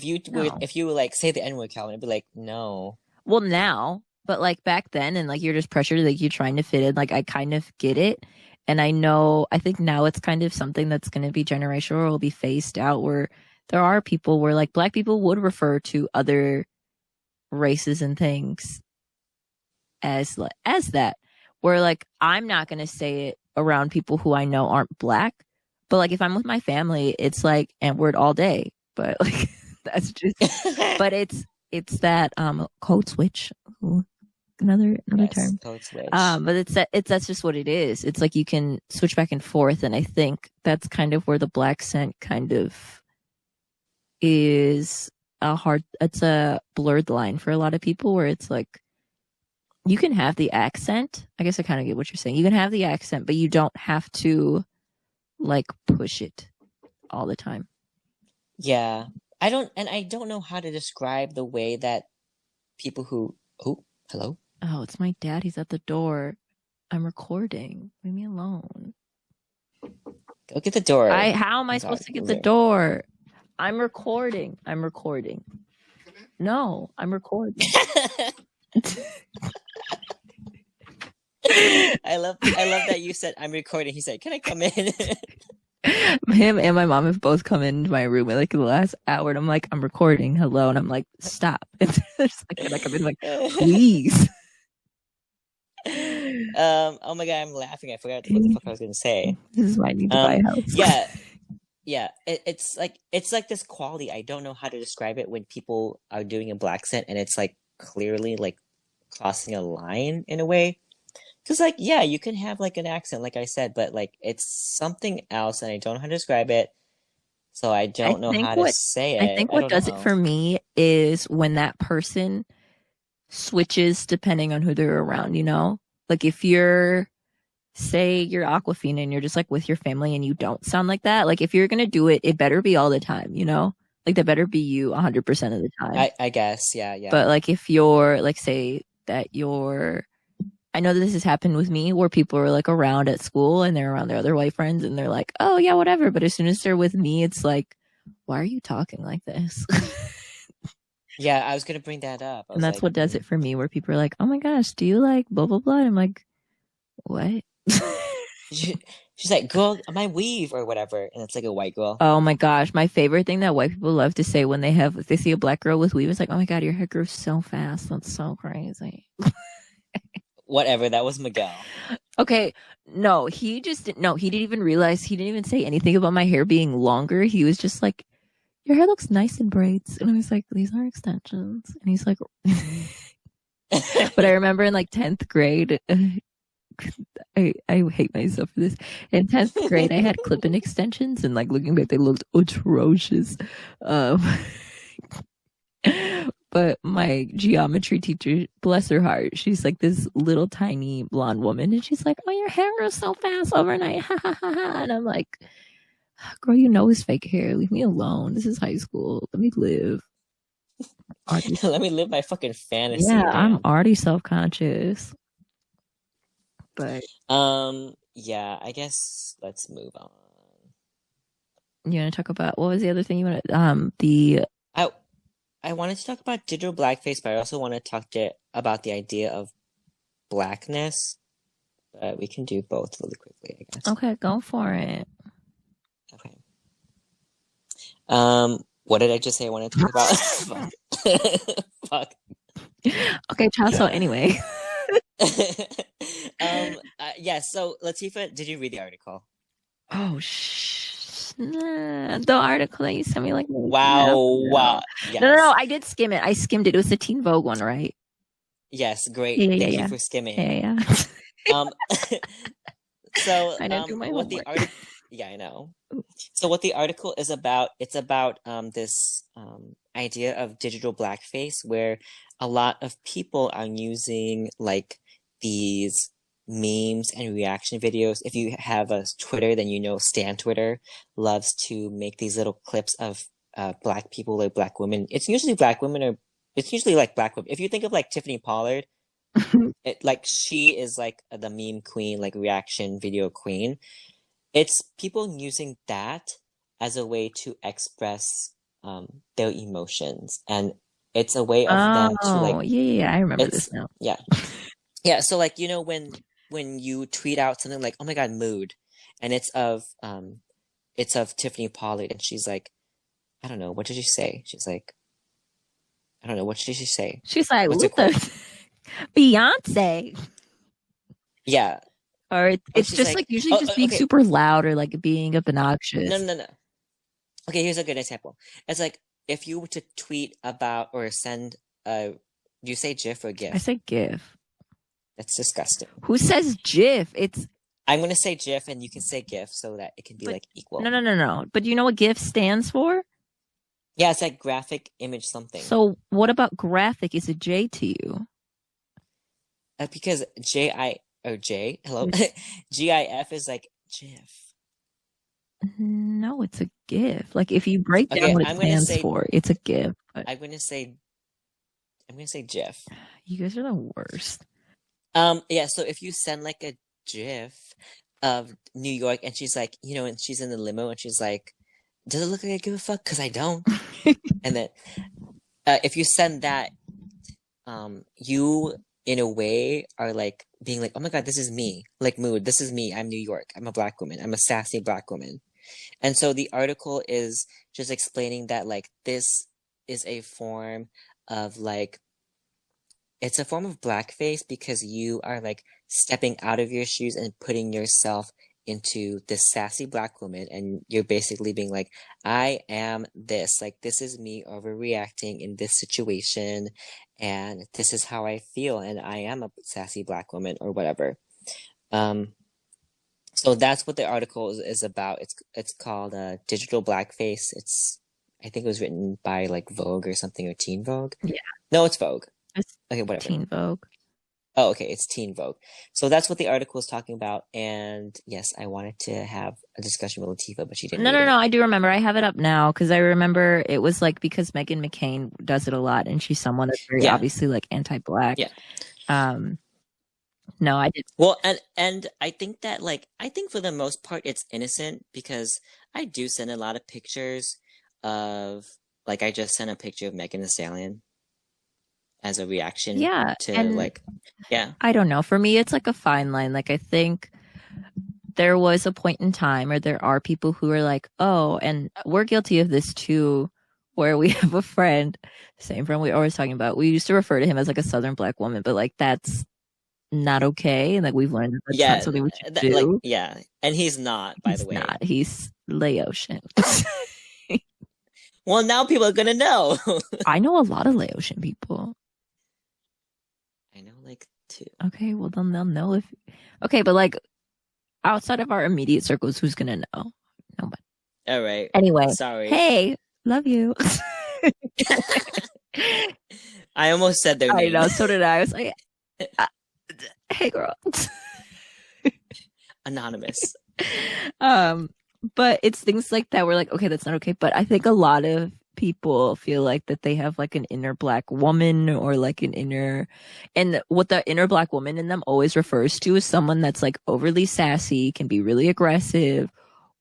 if you were like say the N-word, Calvin, I'd be like, no. Well, now, but like back then, and like you're just pressured, like you're trying to fit in. Like I kind of get it, and I know. I think now it's kind of something that's going to be generational or will be phased out. Where there are people where like black people would refer to other races and things as that. Where like I'm not going to say it around people who I know aren't black, but like if I'm with my family, it's like N word all day. But like that's just. But it's that code switch. Ooh, another Yes, term. code switch. But it's that's just what it is. It's like you can switch back and forth, and I think that's kind of where the black scent kind of is it's a blurred line for a lot of people where it's like you can have the accent. I guess I kind of get what you're saying. You can have the accent, but you don't have to like push it all the time. Yeah. I don't know how to describe the way that people who, oh, hello? Oh, it's my dad. He's at the door. I'm recording. Leave me alone. Go get the door. How am I supposed to get the door? I'm recording. No, I'm recording. I love that you said I'm recording. He said, "Can I come in?" Him and my mom have both come into my room like in the last hour, and I'm like, I'm recording. Hello, and I'm like, stop. And like I'm like, please. Oh my God, I'm laughing. I forgot what the fuck I was gonna say. This is why I need to buy a house. Yeah. It's like this quality. I don't know how to describe it when people are doing a black scent and it's like clearly like crossing a line in a way. Because like yeah, you can have like an accent, like I said, but like it's something else, and I don't know how to describe it. So I don't know how to say I it. think I what don't does it know. for me is when that person switches depending on who they're around, you know? Like if you're say you're Aquafina and you're just like with your family and you don't sound like that, like if you're gonna do it, it better be all the time, you know? Like that better be you 100% of the time. I guess, yeah. But like if you're like say that you're I know that this has happened with me where people are like around at school and they're around their other white friends and they're like, oh yeah, whatever. But as soon as they're with me, it's like, why are you talking like this? Yeah, I was gonna bring that up. I And was that's like, what does it for me, where people are like, "Oh my gosh, do you like blah blah blah?" And I'm like, "What?" she, she's like, girl, my weave or whatever, and it's like a white girl. Oh my gosh, my favorite thing that white people love to say when if they see a black girl with weave, is like, "Oh my god, your hair grows so fast. That's so crazy." Whatever, that was Miguel. Okay, no, he just didn't. No, he didn't even realize. He didn't even say anything about my hair being longer. He was just like, "Your hair looks nice in braids," and I was like, "These are extensions." And he's like, but I remember in like 10th grade, I hate myself for this. In 10th grade, I had clip-in extensions, and like looking back, they looked atrocious. Um, but my geometry teacher, bless her heart, she's like this little tiny blonde woman, and she's like, "Oh, your hair grows so fast overnight." Ha ha ha ha. And I'm like, "Girl, you know it's fake hair. Leave me alone. This is high school. Let me live." Already, Let me live my fucking fantasy, yeah, I'm man. already self-conscious. But Yeah, I guess let's move on. you want to talk about what was the other thing you want to the I I wanted to talk about digital blackface, but I also want to about the idea of blackness. But we can do both really quickly, I guess. okay, go for it. Okay. What did I just say I wanted to talk about? Fuck. Fuck. Okay, child. So anyway, Yeah, so Latifa, did you read the article? oh the article that you sent me like a week and a half Wow, ago. wow. No, Yes. I did skim it. I skimmed it. It was the Teen Vogue one, right? Yes, great. Yeah, yeah, Thank you yeah, for skimming. yeah, yeah. Um, so I didn't do my what the homework. article yeah, I know. So what the article is about, it's about this idea of digital blackface where a lot of people are using like these memes and reaction videos. If you have a Twitter, then you know Stan Twitter loves to make these little clips of black people or black women. It's usually black women or it's usually like black women. If you think of like Tiffany Pollard, like she is like the meme queen, like reaction video queen. It's people using that as a way to express their emotions, and it's a way of them to Oh, like yeah, I remember it's this now. yeah yeah. So like when you tweet out something like "Oh my God, mood," and it's of Tiffany Pollard, and she's like, I don't know, what did she say? She's like, I don't know, what did she say? She's like, What's a "What quote? the Beyonce?" Yeah. Or Oh, it's she's just like like, usually just being okay, super loud or like being no, obnoxious. no, no, no. Okay, here's a good example. It's like if you were to tweet about or send a, do you say GIF or I GIF? say GIF. That's disgusting. Who says GIF? It's I'm gonna say GIF and you can say GIF so that it can be but like no, equal. no, no, no. But do you know what GIF stands for? Yeah, it's like graphic image something. So what about graphic? Is a J to you? Because hello, GIF is like GIF. No, it's a GIF. Like if you break down Okay, what it stands for, it's a GIF. But I'm gonna say I'm gonna say GIF. you guys are the worst. Yeah, so if you send like a GIF of New York and she's like, and she's in the limo and she's like, does it look like I give a fuck? Because I don't. And then if you send that, you in a way are like being like, oh my God, this is me. Like mood, this is me. I'm New York. I'm a black woman. I'm a sassy black woman. And so the article is just explaining that like this is a form of like it's a form of blackface because you are like stepping out of your shoes and putting yourself into this sassy black woman, and you're basically being like, I am this, like this is me overreacting in this situation, and this is how I feel, and I am a sassy black woman or whatever. So that's what the article is about. It's called Digital Blackface. I think it was written by like Vogue or something, or Teen Vogue. Yeah, No, it's Vogue. it's Okay, whatever. Teen Vogue. Oh, okay, it's Teen Vogue. So that's what the article is talking about. And yes, I wanted to have a discussion with Latifah, but she didn't No, read no, it. no. I do remember. I have it up now because I remember it was like because Meghan McCain does it a lot, and she's someone that's very Yeah, obviously like anti-black. yeah. Um, no, I did. Well, and I think that I think for the most part it's innocent because I do send a lot of pictures of I just sent a picture of Megan Thee Stallion. as a reaction Yeah, to and like, yeah, I don't know. For me, it's like a fine line. Like I think there was a point in time, or there are people who are like, oh, and we're guilty of this too, where we have a friend, same friend we were always talking about. We used to refer to him as like a Southern black woman, but like that's not okay. And like we've learned that that's not yeah, something we should that, like, do. yeah, and he's not, by the He's way. not. He's Laotian. Well, now people are gonna know. I know a lot of Laotian people. I know, like two. Okay, well then they'll know if. Okay, but like outside of our immediate circles, who's gonna know? Nobody. All right, Anyway, sorry. hey, love you. I almost said their I name. know, so did I. I was like, uh, hey, girl. Anonymous. um, but it's things like that. We're like, okay, that's not okay. But I think a lot of people feel like that they have like an inner black woman or like an inner, and what the inner black woman in them always refers to is someone that's like overly sassy, can be really aggressive,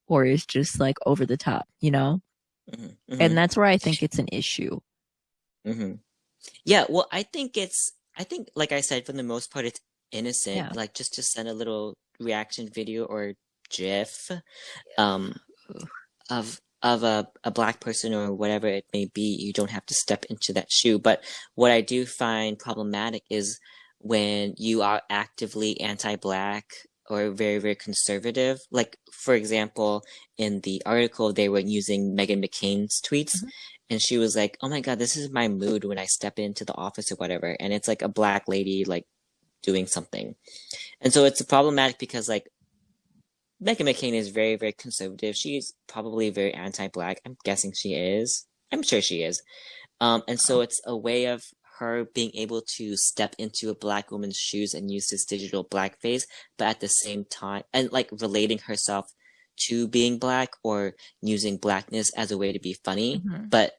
or is just like over the top, you know? Hmm. And Hmm. that's where I think it's an issue. Hmm. Yeah, well, I think, like I said, for the most part, it's Yeah. innocent. Like just to send a little reaction video or GIF, um, of a black person or whatever it may be. You don't have to step into that shoe. But what I do find problematic is when you are actively anti-black or very, very conservative. Like, for example, in the article, they were using Meghan McCain's tweets. Mhm. And she was like, "Oh my God, this is my mood when I step into the office or whatever." And it's like a black lady like doing something. And so it's problematic because like Meghan McCain is very, very conservative. She's probably very anti-black. I'm guessing she is. I'm sure she is. And so it's a way of her being able to step into a black woman's shoes and use this digital blackface, but at the same time, and like relating herself to being black or using blackness as a way to be funny, Mhm. but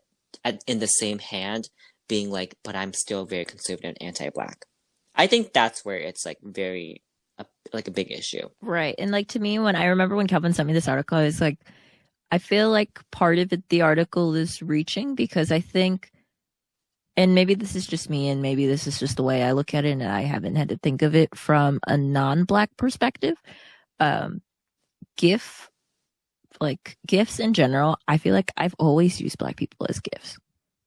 in the same hand, being like, but I'm still very conservative and anti-black. I think that's where it's like very, like a big issue. Right. And like to me, when I remember when Calvin sent me this article, I was like, I feel like part of it, the article is reaching because I think, and maybe this is just me, and maybe this is just the way I look at it, and I haven't had to think of it from a non-black perspective. Um, GIF, like GIFs in general, I feel like I've always used black people as GIFs.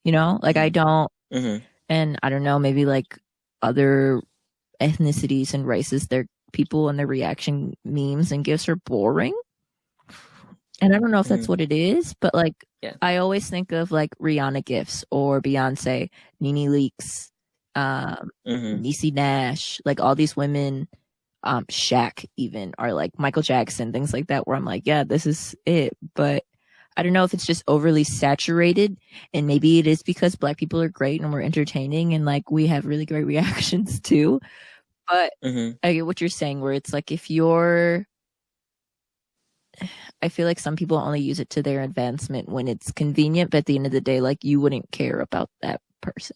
You know, like I Mm-hmm. don't, Mm-hmm. and I don't know, maybe like other ethnicities and races, their people and their reaction memes and GIFs are boring. And I don't know if that's Mm-hmm. what it is, but like Yeah. I always think of like Rihanna GIFs or Beyonce, Nene Leakes, Mm-hmm. Niecy Nash, like all these women, Shaq even, or like Michael Jackson, things like that, where I'm like, yeah, this is it. But I don't know if it's just overly saturated, and maybe it is because black people are great and we're entertaining and like we have really great reactions too. But Mm-hmm. I get what you're saying, where it's like if you're, I feel like some people only use it to their advancement when it's convenient, but at the end of the day, like you wouldn't care about that person.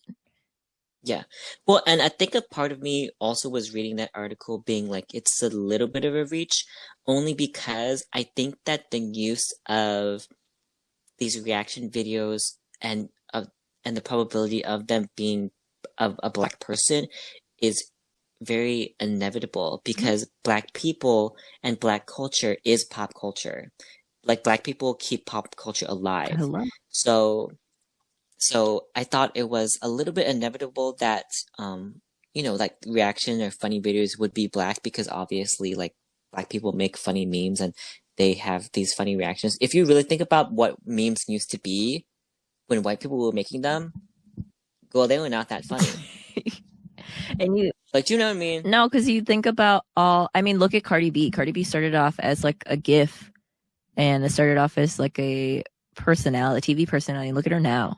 Yeah. Well, and I think a part of me also was reading that article being like, it's a little bit of a reach, only because I think that the use of these reaction videos and of and the probability of them being of a black person is very inevitable because black people and black culture is pop culture. Like black people keep pop culture alive. Hello. So so I thought it was a little bit inevitable that like reaction or funny videos would be black because obviously like black people make funny memes and they have these funny reactions. If you really think about what memes used to be when white people were making them, well, they were not that funny. And you, Like, do you know what I mean? no, because you think about all, I mean, look at Cardi B. Cardi B started off as like a GIF, and it started off as like a personality, TV personality. Look at her now,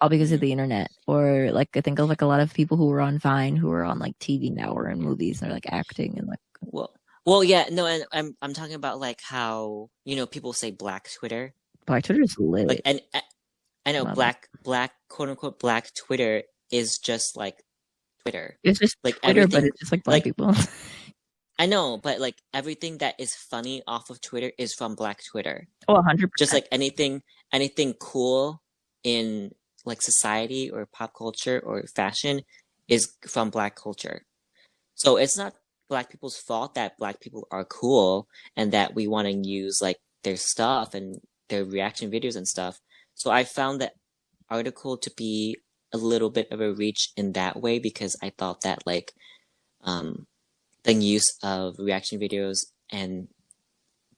all because of Mhm. the internet. Or like I think of like a lot of people who were on Vine who are on like TV now or in movies and they're like acting and like Well, yeah, no, and I'm talking about like how, people say black Twitter. Black Twitter is Like, lit. and I know Love it. black, quote unquote, black Twitter is just like Twitter. It's just Like Twitter, but everything, it's just like black like people. I know, but like everything that is funny off of Twitter is from black Twitter. Oh, Just 100%. like anything cool in like society or pop culture or fashion is from Black culture. So it's not Black people's fault that Black people are cool and that we want to use like their stuff and their reaction videos and stuff. So I found that article to be a little bit of a reach in that way because I thought that like um the use of reaction videos and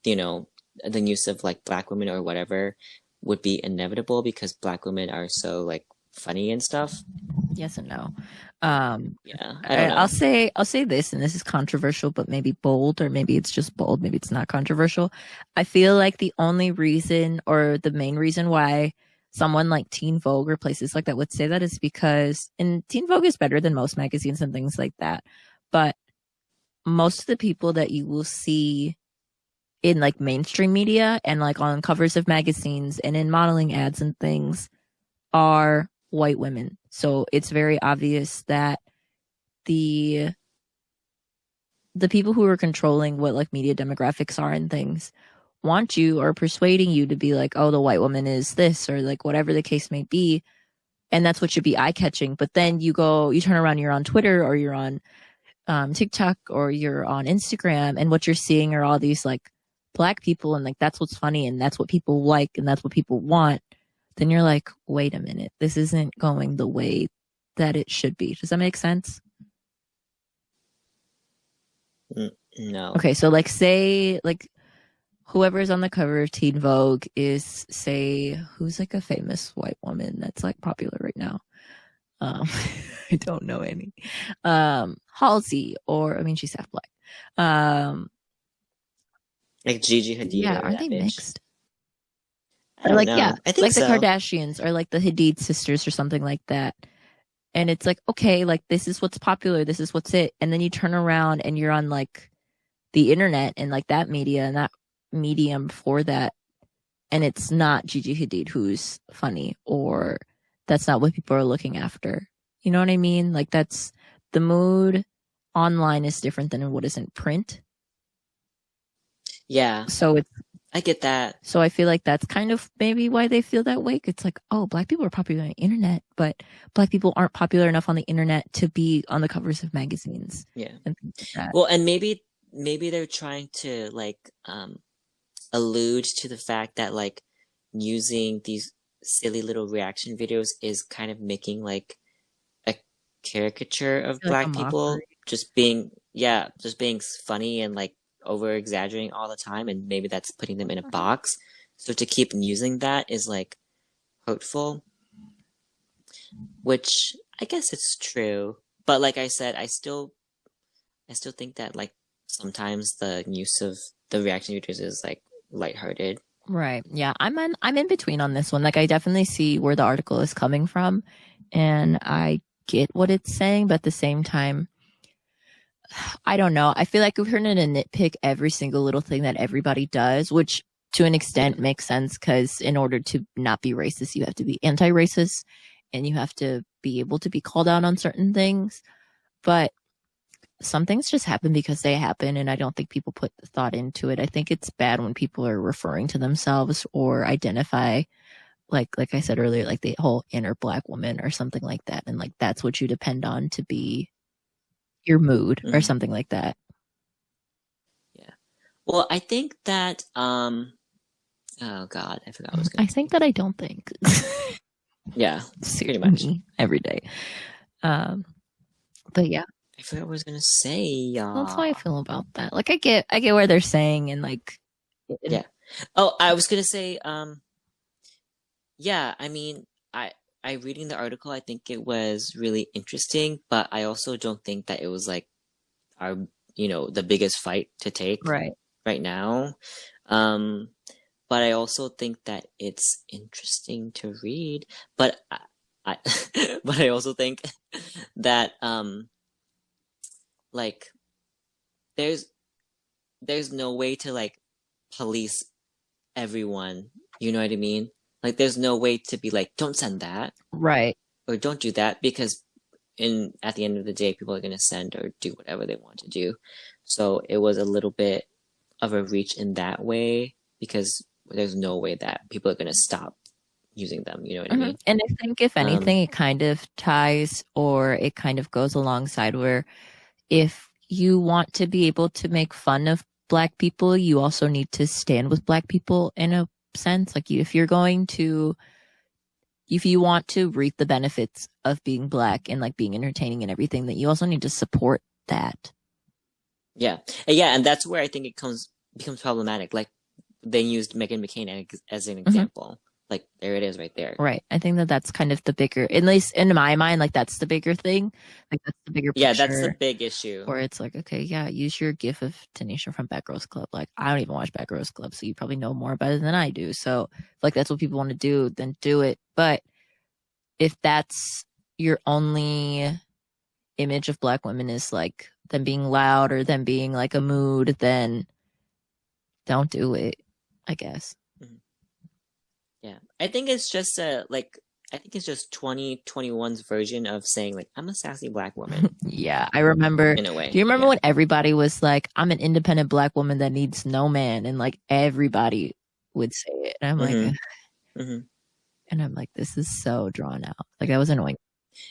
you know the use of like Black women or whatever would be inevitable because Black women are so like funny and stuff. Yes and no. Um, Yeah, I don't know. I'll say this, and this is controversial, but maybe bold, or maybe it's just bold, maybe it's not controversial. I feel like the only reason or the main reason why someone like Teen Vogue or places like that would say that is because and Teen Vogue is better than most magazines and things like that. But most of the people that you will see in like mainstream media and like on covers of magazines and in modeling ads and things are white women. So it's very obvious that the the people who are controlling what like media demographics are and things want you or persuading you to be like, oh, the white woman is this or like whatever the case may be. And that's what should be eye catching. But then you turn around, you're on Twitter or you're on TikTok or you're on Instagram, and what you're seeing are all these like Black people, and like that's what's funny and that's what people like and that's what people want. Then you're like, wait a minute, this isn't going the way that it should be. Does that make sense? No. Okay, so like say like whoever's on the cover of Teen Vogue is say who's like a famous white woman that's like popular right now. Um I don't know any. Halsey, or I mean she's half Black. Like Gigi Hadid Yeah, or aren't that they bitch. mixed? I Or don't like yeah, know. I think like the so. Kardashians or like the Hadid sisters or something like that. And it's like, okay, like this is what's popular, this is what's it. And then you turn around and you're on like the internet and like that media and that medium for that. And it's not Gigi Hadid who's funny, or that's not what people are looking after. You know what I mean? Like that's the mood online is different than what is in print. Yeah, So it's I get that. so I feel like that's kind of maybe why they feel that way. It's like, oh, Black people are popular on the internet, but Black people aren't popular enough on the internet to be on the covers of magazines Yeah. and things like that. Well, and maybe they're trying to like allude to the fact that like using these silly little reaction videos is kind of making like a caricature I of feel like a Black people mockery. just being yeah, just being funny and like over exaggerating all the time and maybe that's putting them in a Mhm. box. So to keep using that is like hurtful, which I guess it's true. But like I said, I still think that like sometimes the use of the reaction videos is like lighthearted. Right. Yeah. I'm in between on this one. Like I definitely see where the article is coming from and I get what it's saying, but at the same time, I don't know. I feel like we're turning to nitpick every single little thing that everybody does, which to an Yeah. extent makes sense because in order to not be racist, you have to be anti-racist and you have to be able to be called out on certain things. But some things just happen because they happen, and I don't think people put the thought into it. I think it's bad when people are referring to themselves or identify like I said earlier, like the whole inner Black woman or something like that, and like that's what you depend on to be your mood or Hmm. something like that. Yeah. Well, I think that oh God, I forgot what I was I gonna think say. that I don't think. Yeah, pretty much. Me every day. Um, but yeah, I forgot what I was gonna say, that's how I y'all. feel about that. Like I get where they're saying and like Yeah. Oh, I was gonna say, yeah, I mean, I reading the article, I think it was really interesting, but I also don't think that it was like our, the biggest fight to take right. right now. Um, but I also think that it's interesting to read. But I but I also think that like there's there's no way to like police everyone. You know what I mean? Like there's no way to be like, don't send that Right. or don't do that because in at the end of the day, people are gonna send or do whatever they want to do. So it was a little bit of a reach in that way because there's no way that people are gonna stop using them. You know what I mean? And I think if anything, it kind of ties or it kind of goes alongside where if you want to be able to make fun of Black people, you also need to stand with Black people in a sense. Like if you want to reap the benefits of being Black and like being entertaining and everything, that you also need to support that. Yeah. And that's where I think it becomes problematic. Like they used Meghan McCain as an example. Like there it is right there. Right. I think that's kind of the bigger, at least in my mind, like that's the bigger thing. Like that's the bigger picture. Yeah, that's the big issue. Where it's like, okay, yeah, use your gif of Tanisha from Bad Girls Club. Like I don't even watch Bad Girls Club, so you probably know more about it than I do. So like that's what people want to do, then do it. But if that's your only image of Black women is like them being loud or them being like a mood, then don't do it, I guess. Yeah, I think it's just 2021's version of saying like I'm a sassy Black woman. Yeah, I remember. In a way, do you remember when everybody was like, "I'm an independent Black woman that needs no man," and like everybody would say it, and I'm like, and I'm like, this is so drawn out. Like that was annoying.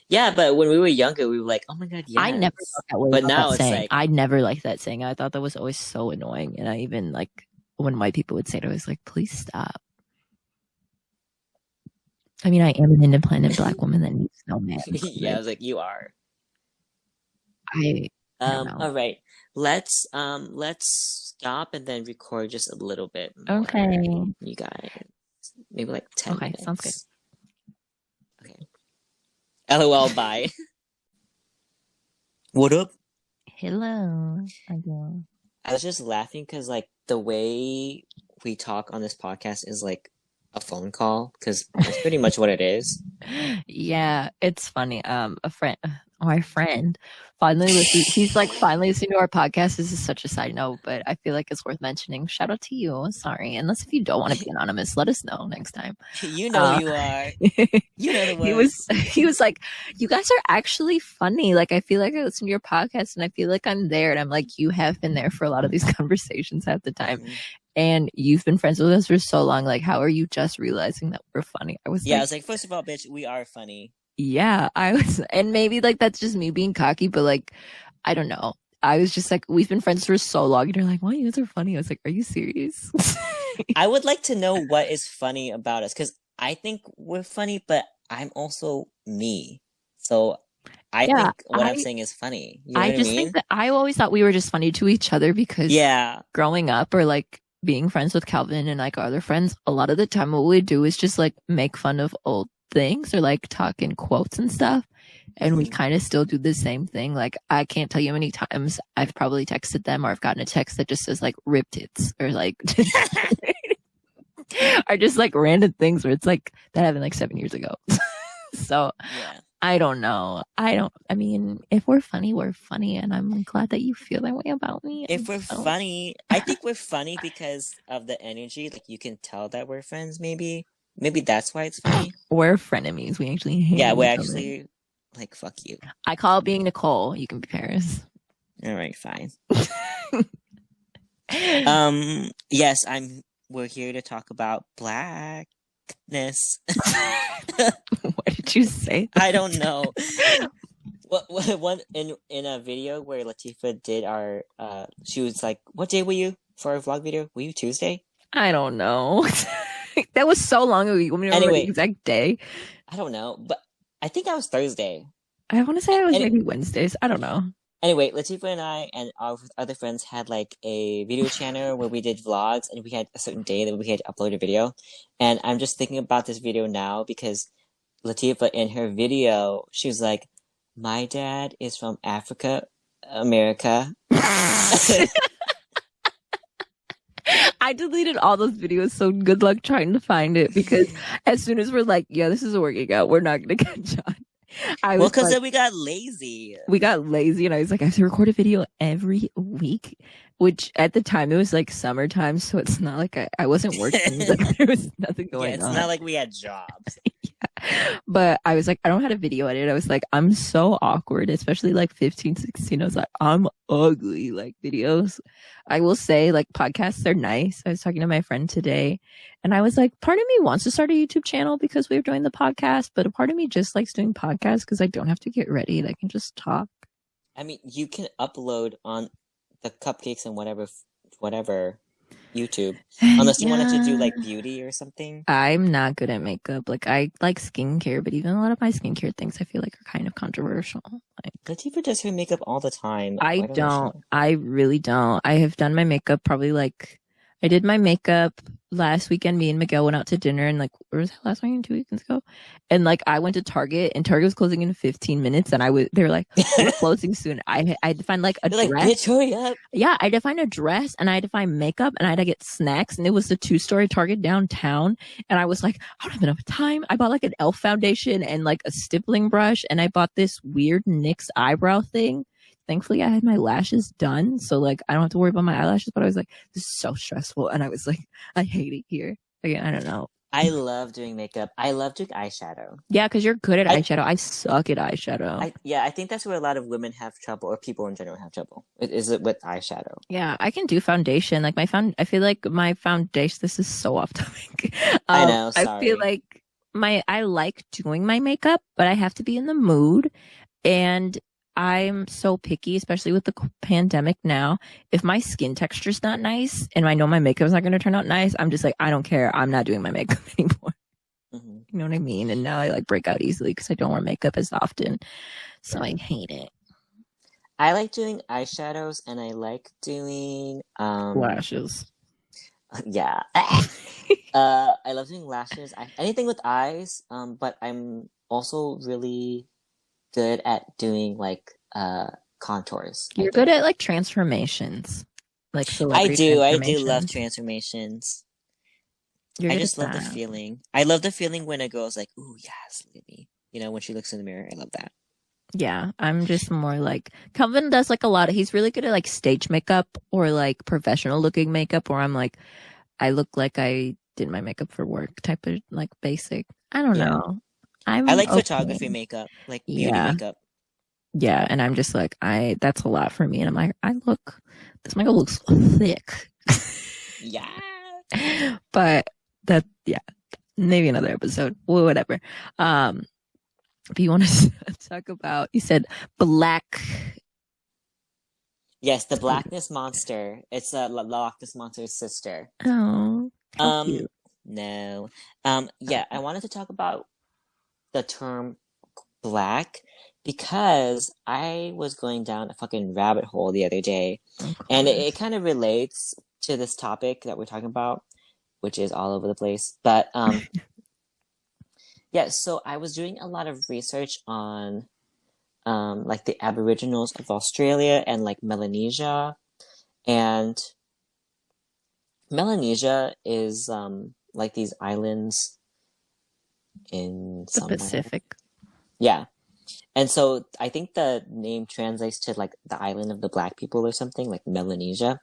Yeah, but when we were younger, we were like, "Oh my god, yes." I never thought that way. But now it's saying. like I never liked that saying. I thought that was always so annoying, and I even like when white people would say it, I was like, "Please stop." I mean, I am an independent Black woman that needs no man. Yeah, I was like, you are. I don't know. All right. Let's stop and then record just a little bit more. Okay. You guys. Maybe like 10 minutes. Okay, sounds good. Okay. LOL, bye. What up? Hello. I was just laughing because like the way we talk on this podcast is like a phone call because that's pretty much what it is. Yeah, it's funny. My friend finally listened. He's like finally listening to our podcast. This is such a side note, but I feel like it's worth mentioning. Shout out to you. Sorry, unless if you don't want to be anonymous, let us know next time. You know you are. You know the words. He was like, you guys are actually funny. Like I feel like I listen to your podcast and I feel like I'm there, and I'm like, you have been there for a lot of these conversations at the time. And you've been friends with us for so long. Like, how are you just realizing that we're funny? I was like, first of all, bitch, we are funny. Yeah, and maybe like that's just me being cocky, but like, I don't know. I was just like, we've been friends for so long, and you're like, wow, you guys are funny. I was like, are you serious? I would like to know what is funny about us, because I think we're funny, but I'm also me. So I think what I'm saying is funny. You know what I mean? Think that I always thought we were just funny to each other because growing up or like being friends with Calvin and like our other friends, a lot of the time what we do is just like make fun of old things or like talk in quotes and stuff. And we kind of still do the same thing. Like I can't tell you how many times I've probably texted them or I've gotten a text that just says like rip tits or like are just like random things where it's like that happened like 7 years ago. So I don't know. I mean, if we're funny, we're funny. And I'm glad that you feel that way about me. If we're funny, I think we're funny because of the energy. Like you can tell that we're friends, maybe. Maybe that's why it's funny. We're frenemies. We actually hate Yeah, we're actually like, fuck you. I call it being Nicole. You can be Paris. All right, fine. Yes, we're here to talk about Blackness. What did you say? I don't know. One in a video where Latifah did our she was like, what day were you for our vlog video? Were you Tuesday? I don't know. That was so long ago. You want me to remember the exact day? I don't know, but I think I was Thursday. I want to say I was maybe Wednesdays. I don't know. Anyway, Latifah and I and our other friends had like a video channel where we did vlogs, and we had a certain day that we had to upload a video. And I'm just thinking about this video now because Latifah in her video, she was like, my dad is from Africa, America. I deleted all those videos, so good luck trying to find it because as soon as we're like, yeah, this is working out, we're not going to catch on. Because then we got lazy. And I was like, I have to record a video every week, which at the time it was like summertime, so it's not like I wasn't working. Like, there was nothing going on. It's not like we had jobs. But I was like, I don't know how to video edit. I was like, I'm so awkward, especially like 15, 16. I was like, I'm ugly, like videos. I will say, like, podcasts are nice. I was talking to my friend today, and I was like, part of me wants to start a YouTube channel because we were doing the podcast, but a part of me just likes doing podcasts because I don't have to get ready and I can just talk. I mean, you can upload on the Cupcakes and whatever YouTube, unless you wanted to do Yeah. like beauty or something. I'm not good at makeup. Like I like skincare, but even a lot of my skincare things I feel like are kind of controversial. Like Latifa does her makeup all the time. I Why doesn't she? don't. I really don't. I have done my makeup probably like I did my makeup last weekend. Me and Miguel went out to dinner and like where was that last weekend? 2 weekends ago. And like I went to Target and Target was closing in 15 minutes and they were like, we're closing soon. I had to find like a They're like, dress. bitch, hurry up. Yeah, I had to find a dress and I had to find makeup and I had to get snacks and it was the 2-story Target downtown. And I was like, I don't have enough time. I bought like an elf foundation and like a stippling brush and I bought this weird NYX eyebrow thing. Thankfully, I had my lashes done, so like I don't have to worry about my eyelashes. But I was like, this is so stressful, and I was like, I hate it here. Again, I don't know. I love doing makeup. I love doing eyeshadow. Yeah, because you're good at I eyeshadow. I suck at eyeshadow. I think that's where a lot of women have trouble, or people in general have trouble. Is it with eyeshadow? Yeah, I can do foundation. Like I feel like my foundation. This is so off topic. I know, I feel sorry. like I like doing my makeup, but I have to be in the mood, and I'm so picky, especially with the pandemic now. If my skin texture's not nice and I know my makeup's not going to turn out nice, I'm just like, I don't care. I'm not doing my makeup anymore. Hmm. You know what I mean? And now I like break out easily because I don't wear makeup as often. So I hate it. I like doing eyeshadows and I like doing Lashes. yeah. I love doing lashes. Anything with eyes. But I'm also really good at doing like contours, I You're good think. at like transformations, like I celebrity do. I do love transformations. transformations. You're I good at just love the that. feeling. I love the feeling when a girl's like, "Ooh, yes, look at me." You know, when she looks in the mirror. I love that. Yeah, I'm just more like Calvin does like a lot of, he's really good at like stage makeup or like professional looking makeup where I'm like, I look like I did my makeup for work type of like basic. I don't Yeah. know. I I'm like okay. photography makeup, like beauty Yeah. makeup. Yeah. And I'm just like, that's a lot for me. And I'm like, this makeup looks thick. Yeah. But yeah, maybe another episode. Well, whatever. But you want to talk about, you said black. Yes, the Blackness monster. It's Loch Ness monster's sister. Oh, how Um, cute. no. Yeah, I wanted to talk about the term black because I was going down a fucking rabbit hole the other day, Of and it course. kind of relates to this topic that we're talking about, which is all over the place. But yeah, so I was doing a lot of research on like the Aboriginals of Australia and like Melanesia. And Melanesia is like these islands in The somewhere. Pacific. Yeah. And so I think the name translates to like the island of the black people or something, like Melanesia.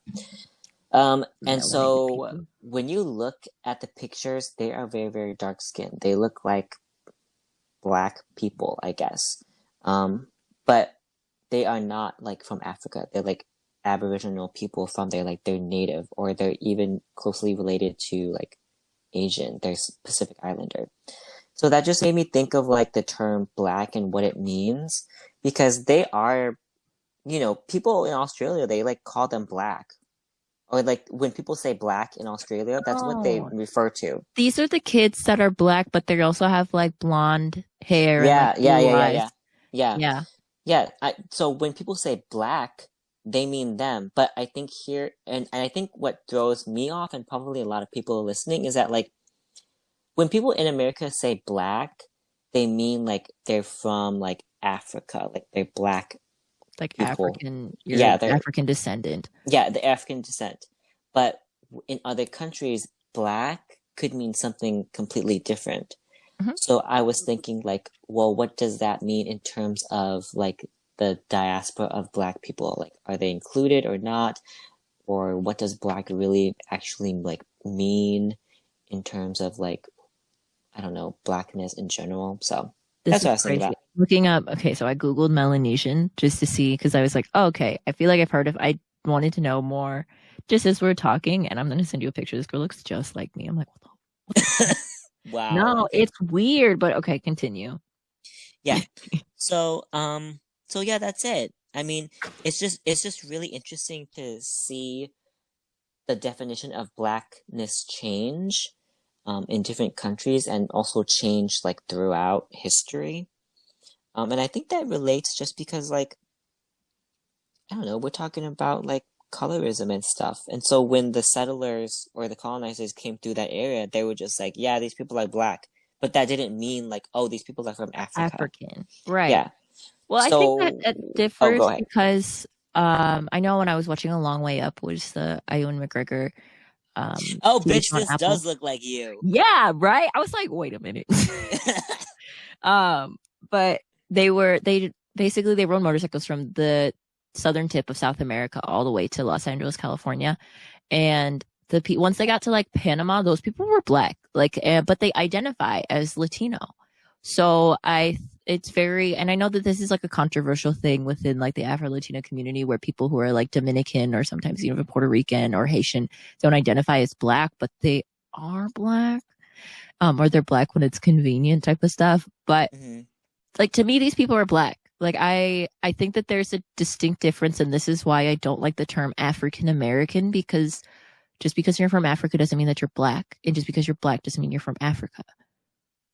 And Melanated so people. when you look at the pictures, they are very, very dark skinned. They look like black people, I guess. But they are not like from Africa. They're like Aboriginal people from there, like they're native or they're even closely related to like Asian. They're Pacific Islander. So that just made me think of like the term black and what it means because they are, people in Australia, they like call them black. Or like when people say black in Australia, that's what they Oh, refer to. these are the kids that are black, but they also have like blonde hair and like Yeah, yeah, blue yeah, yeah, yeah. eyes. Yeah. Yeah. Yeah. So when people say black, they mean them. But I think here, and I think what throws me off and probably a lot of people listening is that like when people in America say black, they mean like they're from like Africa, like they're black Like people. African, you're Yeah, they're African descendant. yeah, the African descent. But in other countries, black could mean something completely different. Mhm. So I was thinking like, well, what does that mean in terms of like the diaspora of black people? Like, are they included or not? Or what does black really actually like mean in terms of like I don't know, blackness in general. So This that's is what I was thinking crazy. about. Looking up, okay, so I Googled Melanesian just to see because I was like, oh, okay, I feel like I've heard of, I wanted to know more just as we're talking, and I'm going to send you a picture. This girl looks just like me. I'm like, what the fuck? Wow. No, Okay. it's weird, but okay, continue. Yeah. So, so yeah, that's it. I mean, it's just really interesting to see the definition of blackness change in different countries and also change like throughout history. And I think that relates just because like I don't know, we're talking about like colorism and stuff. And so when the settlers or the colonizers came through that area, they were just like, yeah, these people are black. But that didn't mean like, oh, these people are from Africa. African, right? Yeah. Well, I think that So, it oh, go differs ahead. because I know when I was watching A Long Way Up was the Ewan McGregor Oh, TV bitch, show on this Apple. does look like you. Yeah, right. I was like, wait a minute. Um, but they basically they rode motorcycles from the southern tip of South America all the way to Los Angeles, California. And once they got to like Panama, those people were black, like, but they identify as Latino. So it's very, and I know that this is like a controversial thing within like the Afro Latino community where people who are like Dominican or sometimes even Puerto Rican or Haitian don't identify as black, but they are black, or they're black when it's convenient type of stuff. But Mhm. like to me, these people are black. Like I think that there's a distinct difference, and this is why I don't like the term African American because just because you're from Africa doesn't mean that you're black, and just because you're black doesn't mean you're from Africa.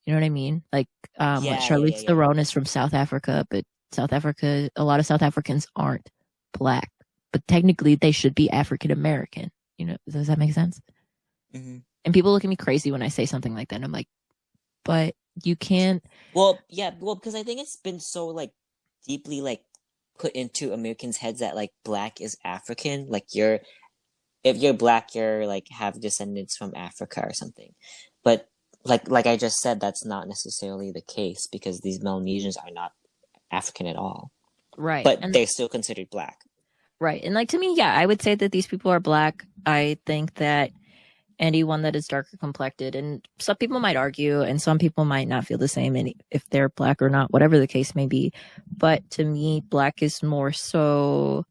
You know what I mean? Like, like Yeah, yeah, yeah, Charlize yeah. Theron is from South Africa, but South Africa, a lot of South Africans aren't black, but technically they should be African American. You know, does that make sense? Hmm. And people look at me crazy when I say something like that. And I'm like, but you can't. Well, yeah, well, because I think it's been so like deeply like put into Americans' heads that like black is African. Like you're if you're black, you're like have descendants from Africa or something. But like I just said, that's not necessarily the case because these Melanesians are not African at all. Right. But And they're still considered black. right. And like to me, yeah, I would say that these people are black. I think that anyone that is darker complected, and some people might argue, and some people might not feel the same, and if they're black or not, whatever the case may be. But to me, black is more so.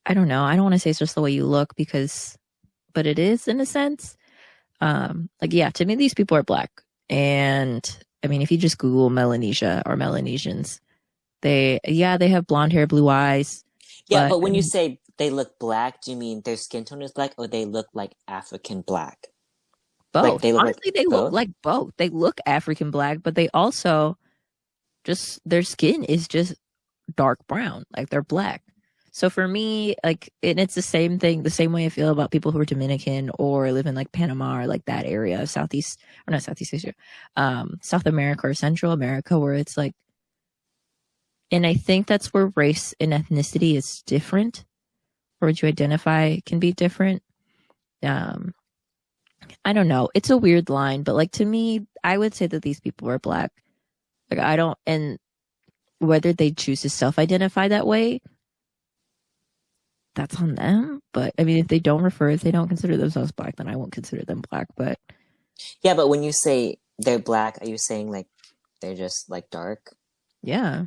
I don't know. I don't want to say it's just the way you look because, but it is in a sense. Like yeah, to me, these people are black, and I mean, if you just Google Melanesia or Melanesians, they have blonde hair, blue eyes, Yeah, but but I when you mean, say they look black, do you mean their skin tone is black or they look like African black? Like both. they look like Honestly, they look both? like both. They look African black, but they also just their skin is just dark brown, like they're black. So for me, like, and it's the same thing, the same way I feel about people who are Dominican or live in like Panama or like that area of Southeast, or not Southeast Asia, South America or Central America, where it's like, and I think that's where race and ethnicity is different, or what you identify can be different. Um, I don't know. It's a weird line, but like to me, I would say that these people are black. Like I don't, and whether they choose to self-identify that way, that's on them. But I mean, if they don't consider themselves black, then I won't consider them black. But Yeah, but when you say they're black, are you saying like they're just like dark? yeah,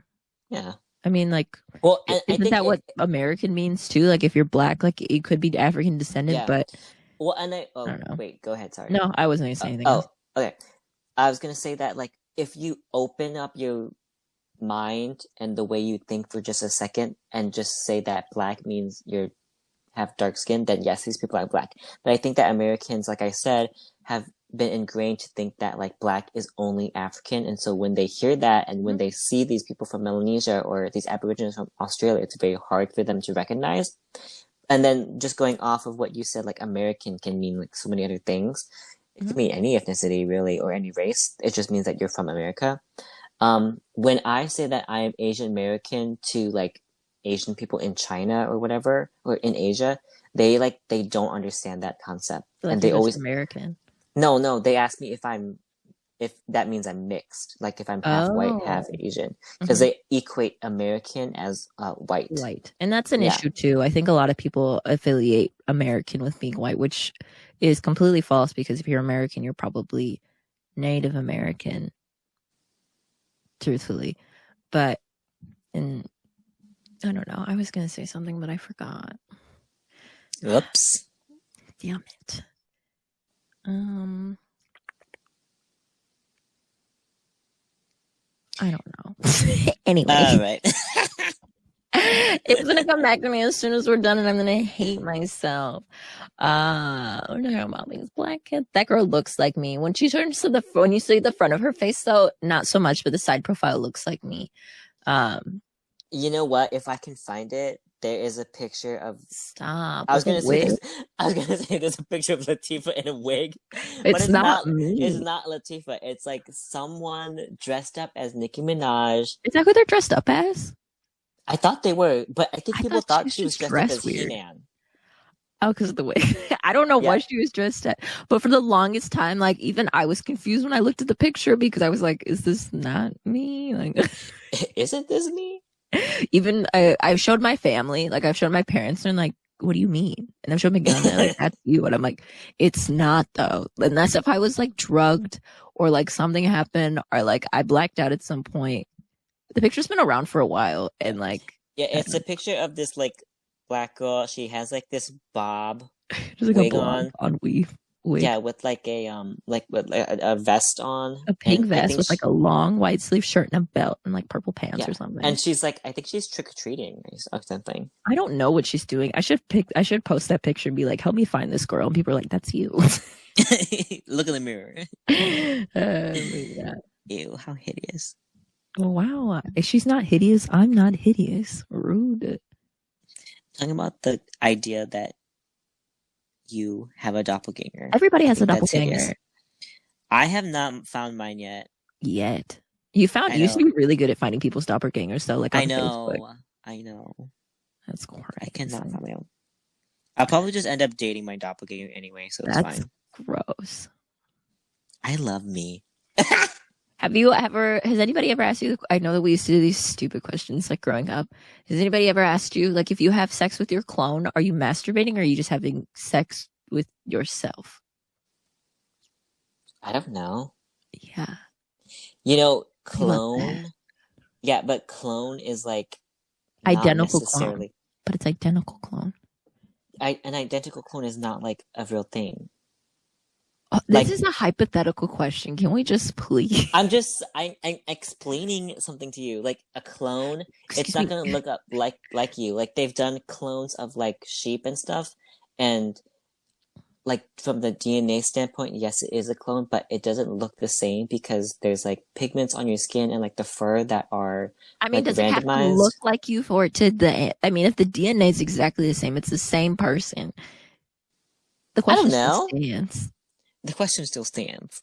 Yeah. I mean, like, Well, I isn't think that what American means too? Like, if you're black, like, you could be African descendant, yeah. but Well, and I oh don't know. wait, go ahead. Sorry. No, I wasn't going to say anything Oh, else. okay. I was gonna say that like if you open up your mind and the way you think for just a second and just say that black means you're have dark skin, then yes, these people are black. But I think that Americans, like I said, have been ingrained to think that like black is only African. And so when they hear that and when Mhm. they see these people from Melanesia or these Aborigines from Australia, it's very hard for them to recognize. And then just going off of what you said, like American can mean like so many other things. It Mhm. could mean any ethnicity really or any race. It just means that you're from America. When I say that I am Asian American to like Asian people in China or whatever, or in Asia, they don't understand that concept. I feel And like they you're just always, American. no, they ask me if that means I'm mixed, like if I'm half white, half Oh. Asian, because Mhm. they equate American as white. White. And that's an Yeah. issue too. I think a lot of people affiliate American with being white, which is completely false because if you're American, you're probably Native American, truthfully. But and I don't know. I was gonna say something, but I forgot. Oops. Damn it. I don't know. Anyway. All right. It's gonna come back to me as soon as we're done, and I'm gonna hate myself. We're talking about these black kids. That girl looks like me. When she turns to when you see the front of her face, though, not so much, but the side profile looks like me. You know what? If I can find it, there is a picture of. Stop. I was gonna say there's a picture of Latifah in a wig, but It's not me. It's not Latifah. It's like someone dressed up as Nicki Minaj. Is that who they're dressed up as? I thought they were, but I think people thought she was dressed up as weird. He-Man. Oh, because of the wig. I don't know what she was dressed at, but for the longest time, like even I was confused when I looked at the picture because I was like, "Is this not me? Like, isn't this me?" Even I've showed my family, like I've showed my parents, and like, "What do you mean?" And I've showed Miguel, and they're like, "That's you," and I'm like, "It's not though." Unless if I was like drugged or like something happened or like I blacked out at some point. The picture's been around for a while, and like, yeah, it's a picture of this like black girl. She has like this bob just like wig on weave. Wig. Yeah, with like a with a vest on, a pink vest with like a long white sleeve shirt and a belt and like purple pants or something. And she's like, I think she's trick or treating or something. I don't know what she's doing. I should post that picture and be like, help me find this girl. And people are like, that's you. Look in the mirror. Yeah. Ew, how hideous. Oh, wow. If she's not hideous, I'm not hideous. Rude. Talking about the idea that you have a doppelganger. Everybody has a doppelganger. I have not found mine yet. You used to be really good at finding people's doppelgangers, so like on Facebook. I know. That's correct. I cannot find my own. I'll probably just end up dating my doppelganger anyway, so it's fine. Gross. I love me. Has anybody ever asked you, I know that we used to do these stupid questions like growing up. Has anybody ever asked you, like, if you have sex with your clone, are you masturbating or are you just having sex with yourself? I don't know. Yeah. You know, clone. Yeah, but clone is like identical clone. But it's identical clone. An identical clone is not like a real thing. This is a hypothetical question. Can we just please? I'm explaining something to you. Like a clone, it's not going to look up like you. Like they've done clones of like sheep and stuff, and like from the DNA standpoint, yes, it is a clone, but it doesn't look the same because there's like pigments on your skin and like the fur that are. I mean, does it have to look like you for it to I mean, if the DNA is exactly the same, it's the same person. The question still stands. The question still stands.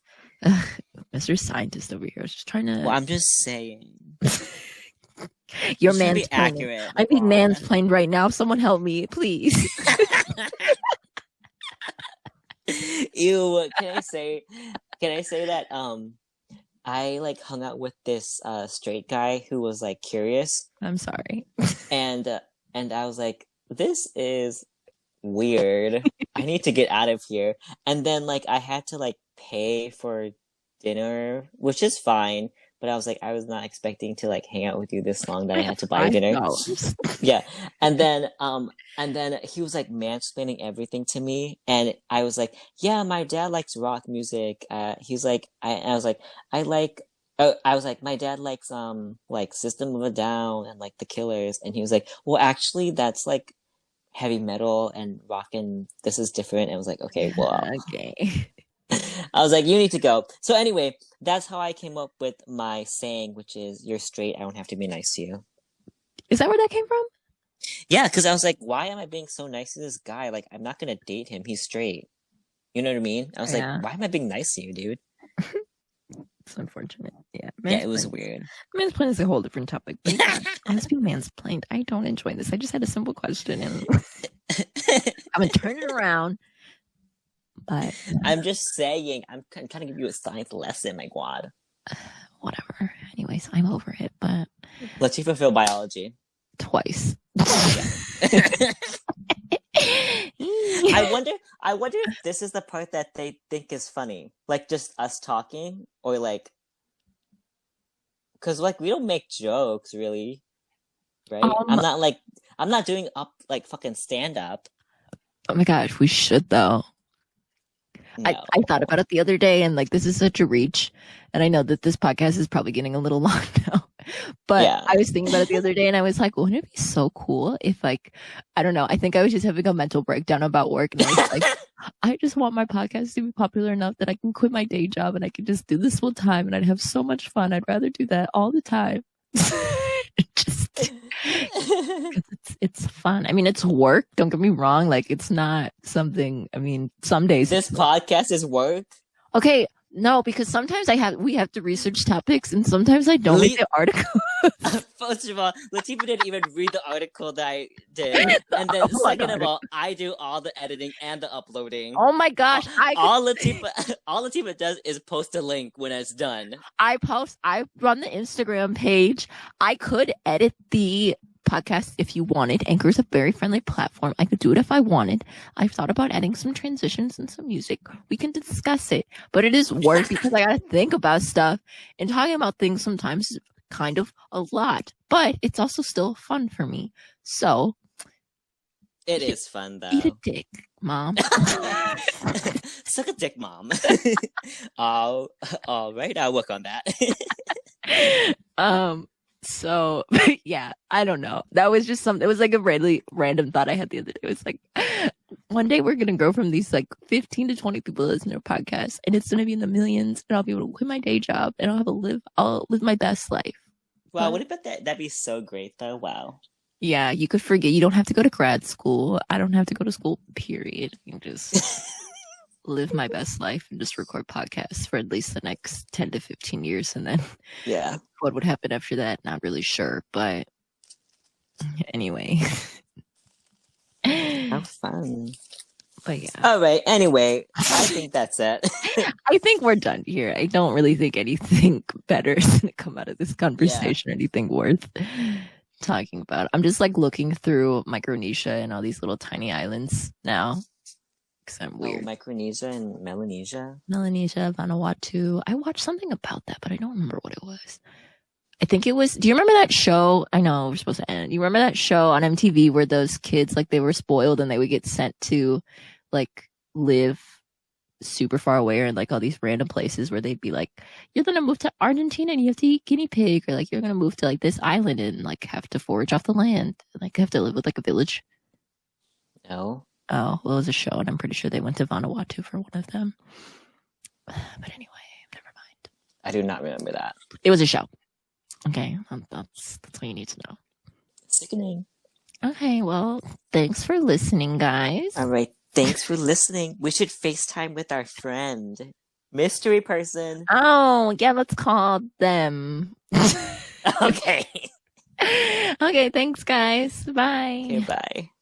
Mr. Scientist over here is just trying to. Well, I'm just saying. Your man's accurate. I'm being mansplained right now. Someone help me, please. Ew! Can I say that? I like hung out with this straight guy who was like curious. I'm sorry. And I was like, this is weird. I need to get out of here. And then like I had to like pay for dinner, which is fine, but I was like, I was not expecting to like hang out with you this long that I had to buy dinner. Yeah. And then he was like mansplaining everything to me, and I was like, yeah, my dad likes rock music. He's like, I was like, my dad likes like System of a Down and like the Killers, and he was like, well, actually, that's like heavy metal and rock, and this is different. And I was like, okay, well, okay. I was like, you need to go. So anyway, that's how I came up with my saying, which is, you're straight, I don't have to be nice to you. Is that where that came from? Yeah, because I was like, why am I being so nice to this guy? Like, I'm not going to date him. He's straight. You know what I mean? I was like, why am I being nice to you, dude? It's unfortunate. Yeah. Yeah, it was weird. Mansplaining is a whole different topic. But let's be mansplained. I don't enjoy this. I just had a simple question and I'm going to turn it around. But I'm just saying, I'm trying to give you a science lesson, my quad. Whatever. Anyways, I'm over it, but Latifah failed biology. Twice. I wonder if this is the part that they think is funny. Like just us talking or like cuz like we don't make jokes really, right? Um, I'm not doing up like fucking stand up. oh my gosh, we should though. I thought No. about it the other day and like this is such a reach. And I know that this podcast is probably getting a little long now. But Yeah. I was thinking about it the other day and I was like, wouldn't it be so cool if like I don't know, I think I was just having a mental breakdown about work and I was like, I just want my podcast to be popular enough that I can quit my day job and I can just do this full time and I'd have so much fun. I'd rather do that all the time. Just because it's fun. I mean, it's work. Don't get me wrong. Like, it's not something. I mean, some days This podcast is work. okay. No, because sometimes we have to research topics, and sometimes I don't read the article. First of all, Latifah didn't even read the article that I did, and then second of all, I do all the editing and the uploading. Oh my gosh! All Latifah does is post a link when it's done. I run the Instagram page. I could edit the podcast if you wanted. Anchor is a very friendly platform. I could do it if I wanted. I've thought about adding some transitions and some music. We can discuss it, but it is work because I gotta think about stuff, and talking about things sometimes is kind of a lot, but it's also still fun for me. So it is fun though. Eat a dick, mom. Suck a dick, mom. All right, I'll work on that. So yeah, I don't know. That was just something. It was like a really random thought I had the other day. It was like, one day we're gonna grow from these like 15 to 20 people listening to a podcast, and it's gonna be in the millions, and I'll be able to quit my day job, and I'll live my best life. Wow, what about that? That'd be so great, though. Wow. Yeah, you could forget. You don't have to go to grad school. I don't have to go to school. Period. You can just live my best life and just record podcasts for at least the next 10 to 15 years, and then yeah, what would happen after that? Not really sure, but anyway. How fun. But yeah. All right. Anyway, I think that's it. I think we're done here. I don't really think anything better is going to come out of this conversation or anything worth talking about. I'm just like looking through Micronesia and all these little tiny islands now. Because I'm weird. Micronesia and Melanesia? Melanesia, Vanuatu. I watched something about that, but I don't remember what it was. I think it was, do you remember that show? I know we're supposed to end. You remember that show on MTV where those kids, like, they were spoiled and they would get sent to, like, live super far away or in, like, all these random places where they'd be like, you're gonna move to Argentina and you have to eat guinea pig, or, like, you're gonna move to, like, this island and, like, have to forage off the land. And, like, have to live with, like, a village. No. Oh, well, it was a show, and I'm pretty sure they went to Vanuatu for one of them. But anyway, never mind. I do not remember that. It was a show. Okay, that's all you need to know. Sickening. Okay, well, thanks for listening, guys. All right, thanks for listening. We should FaceTime with our friend, mystery person. Oh, yeah, let's call them. Okay. Okay, thanks, guys. Bye. Okay, bye.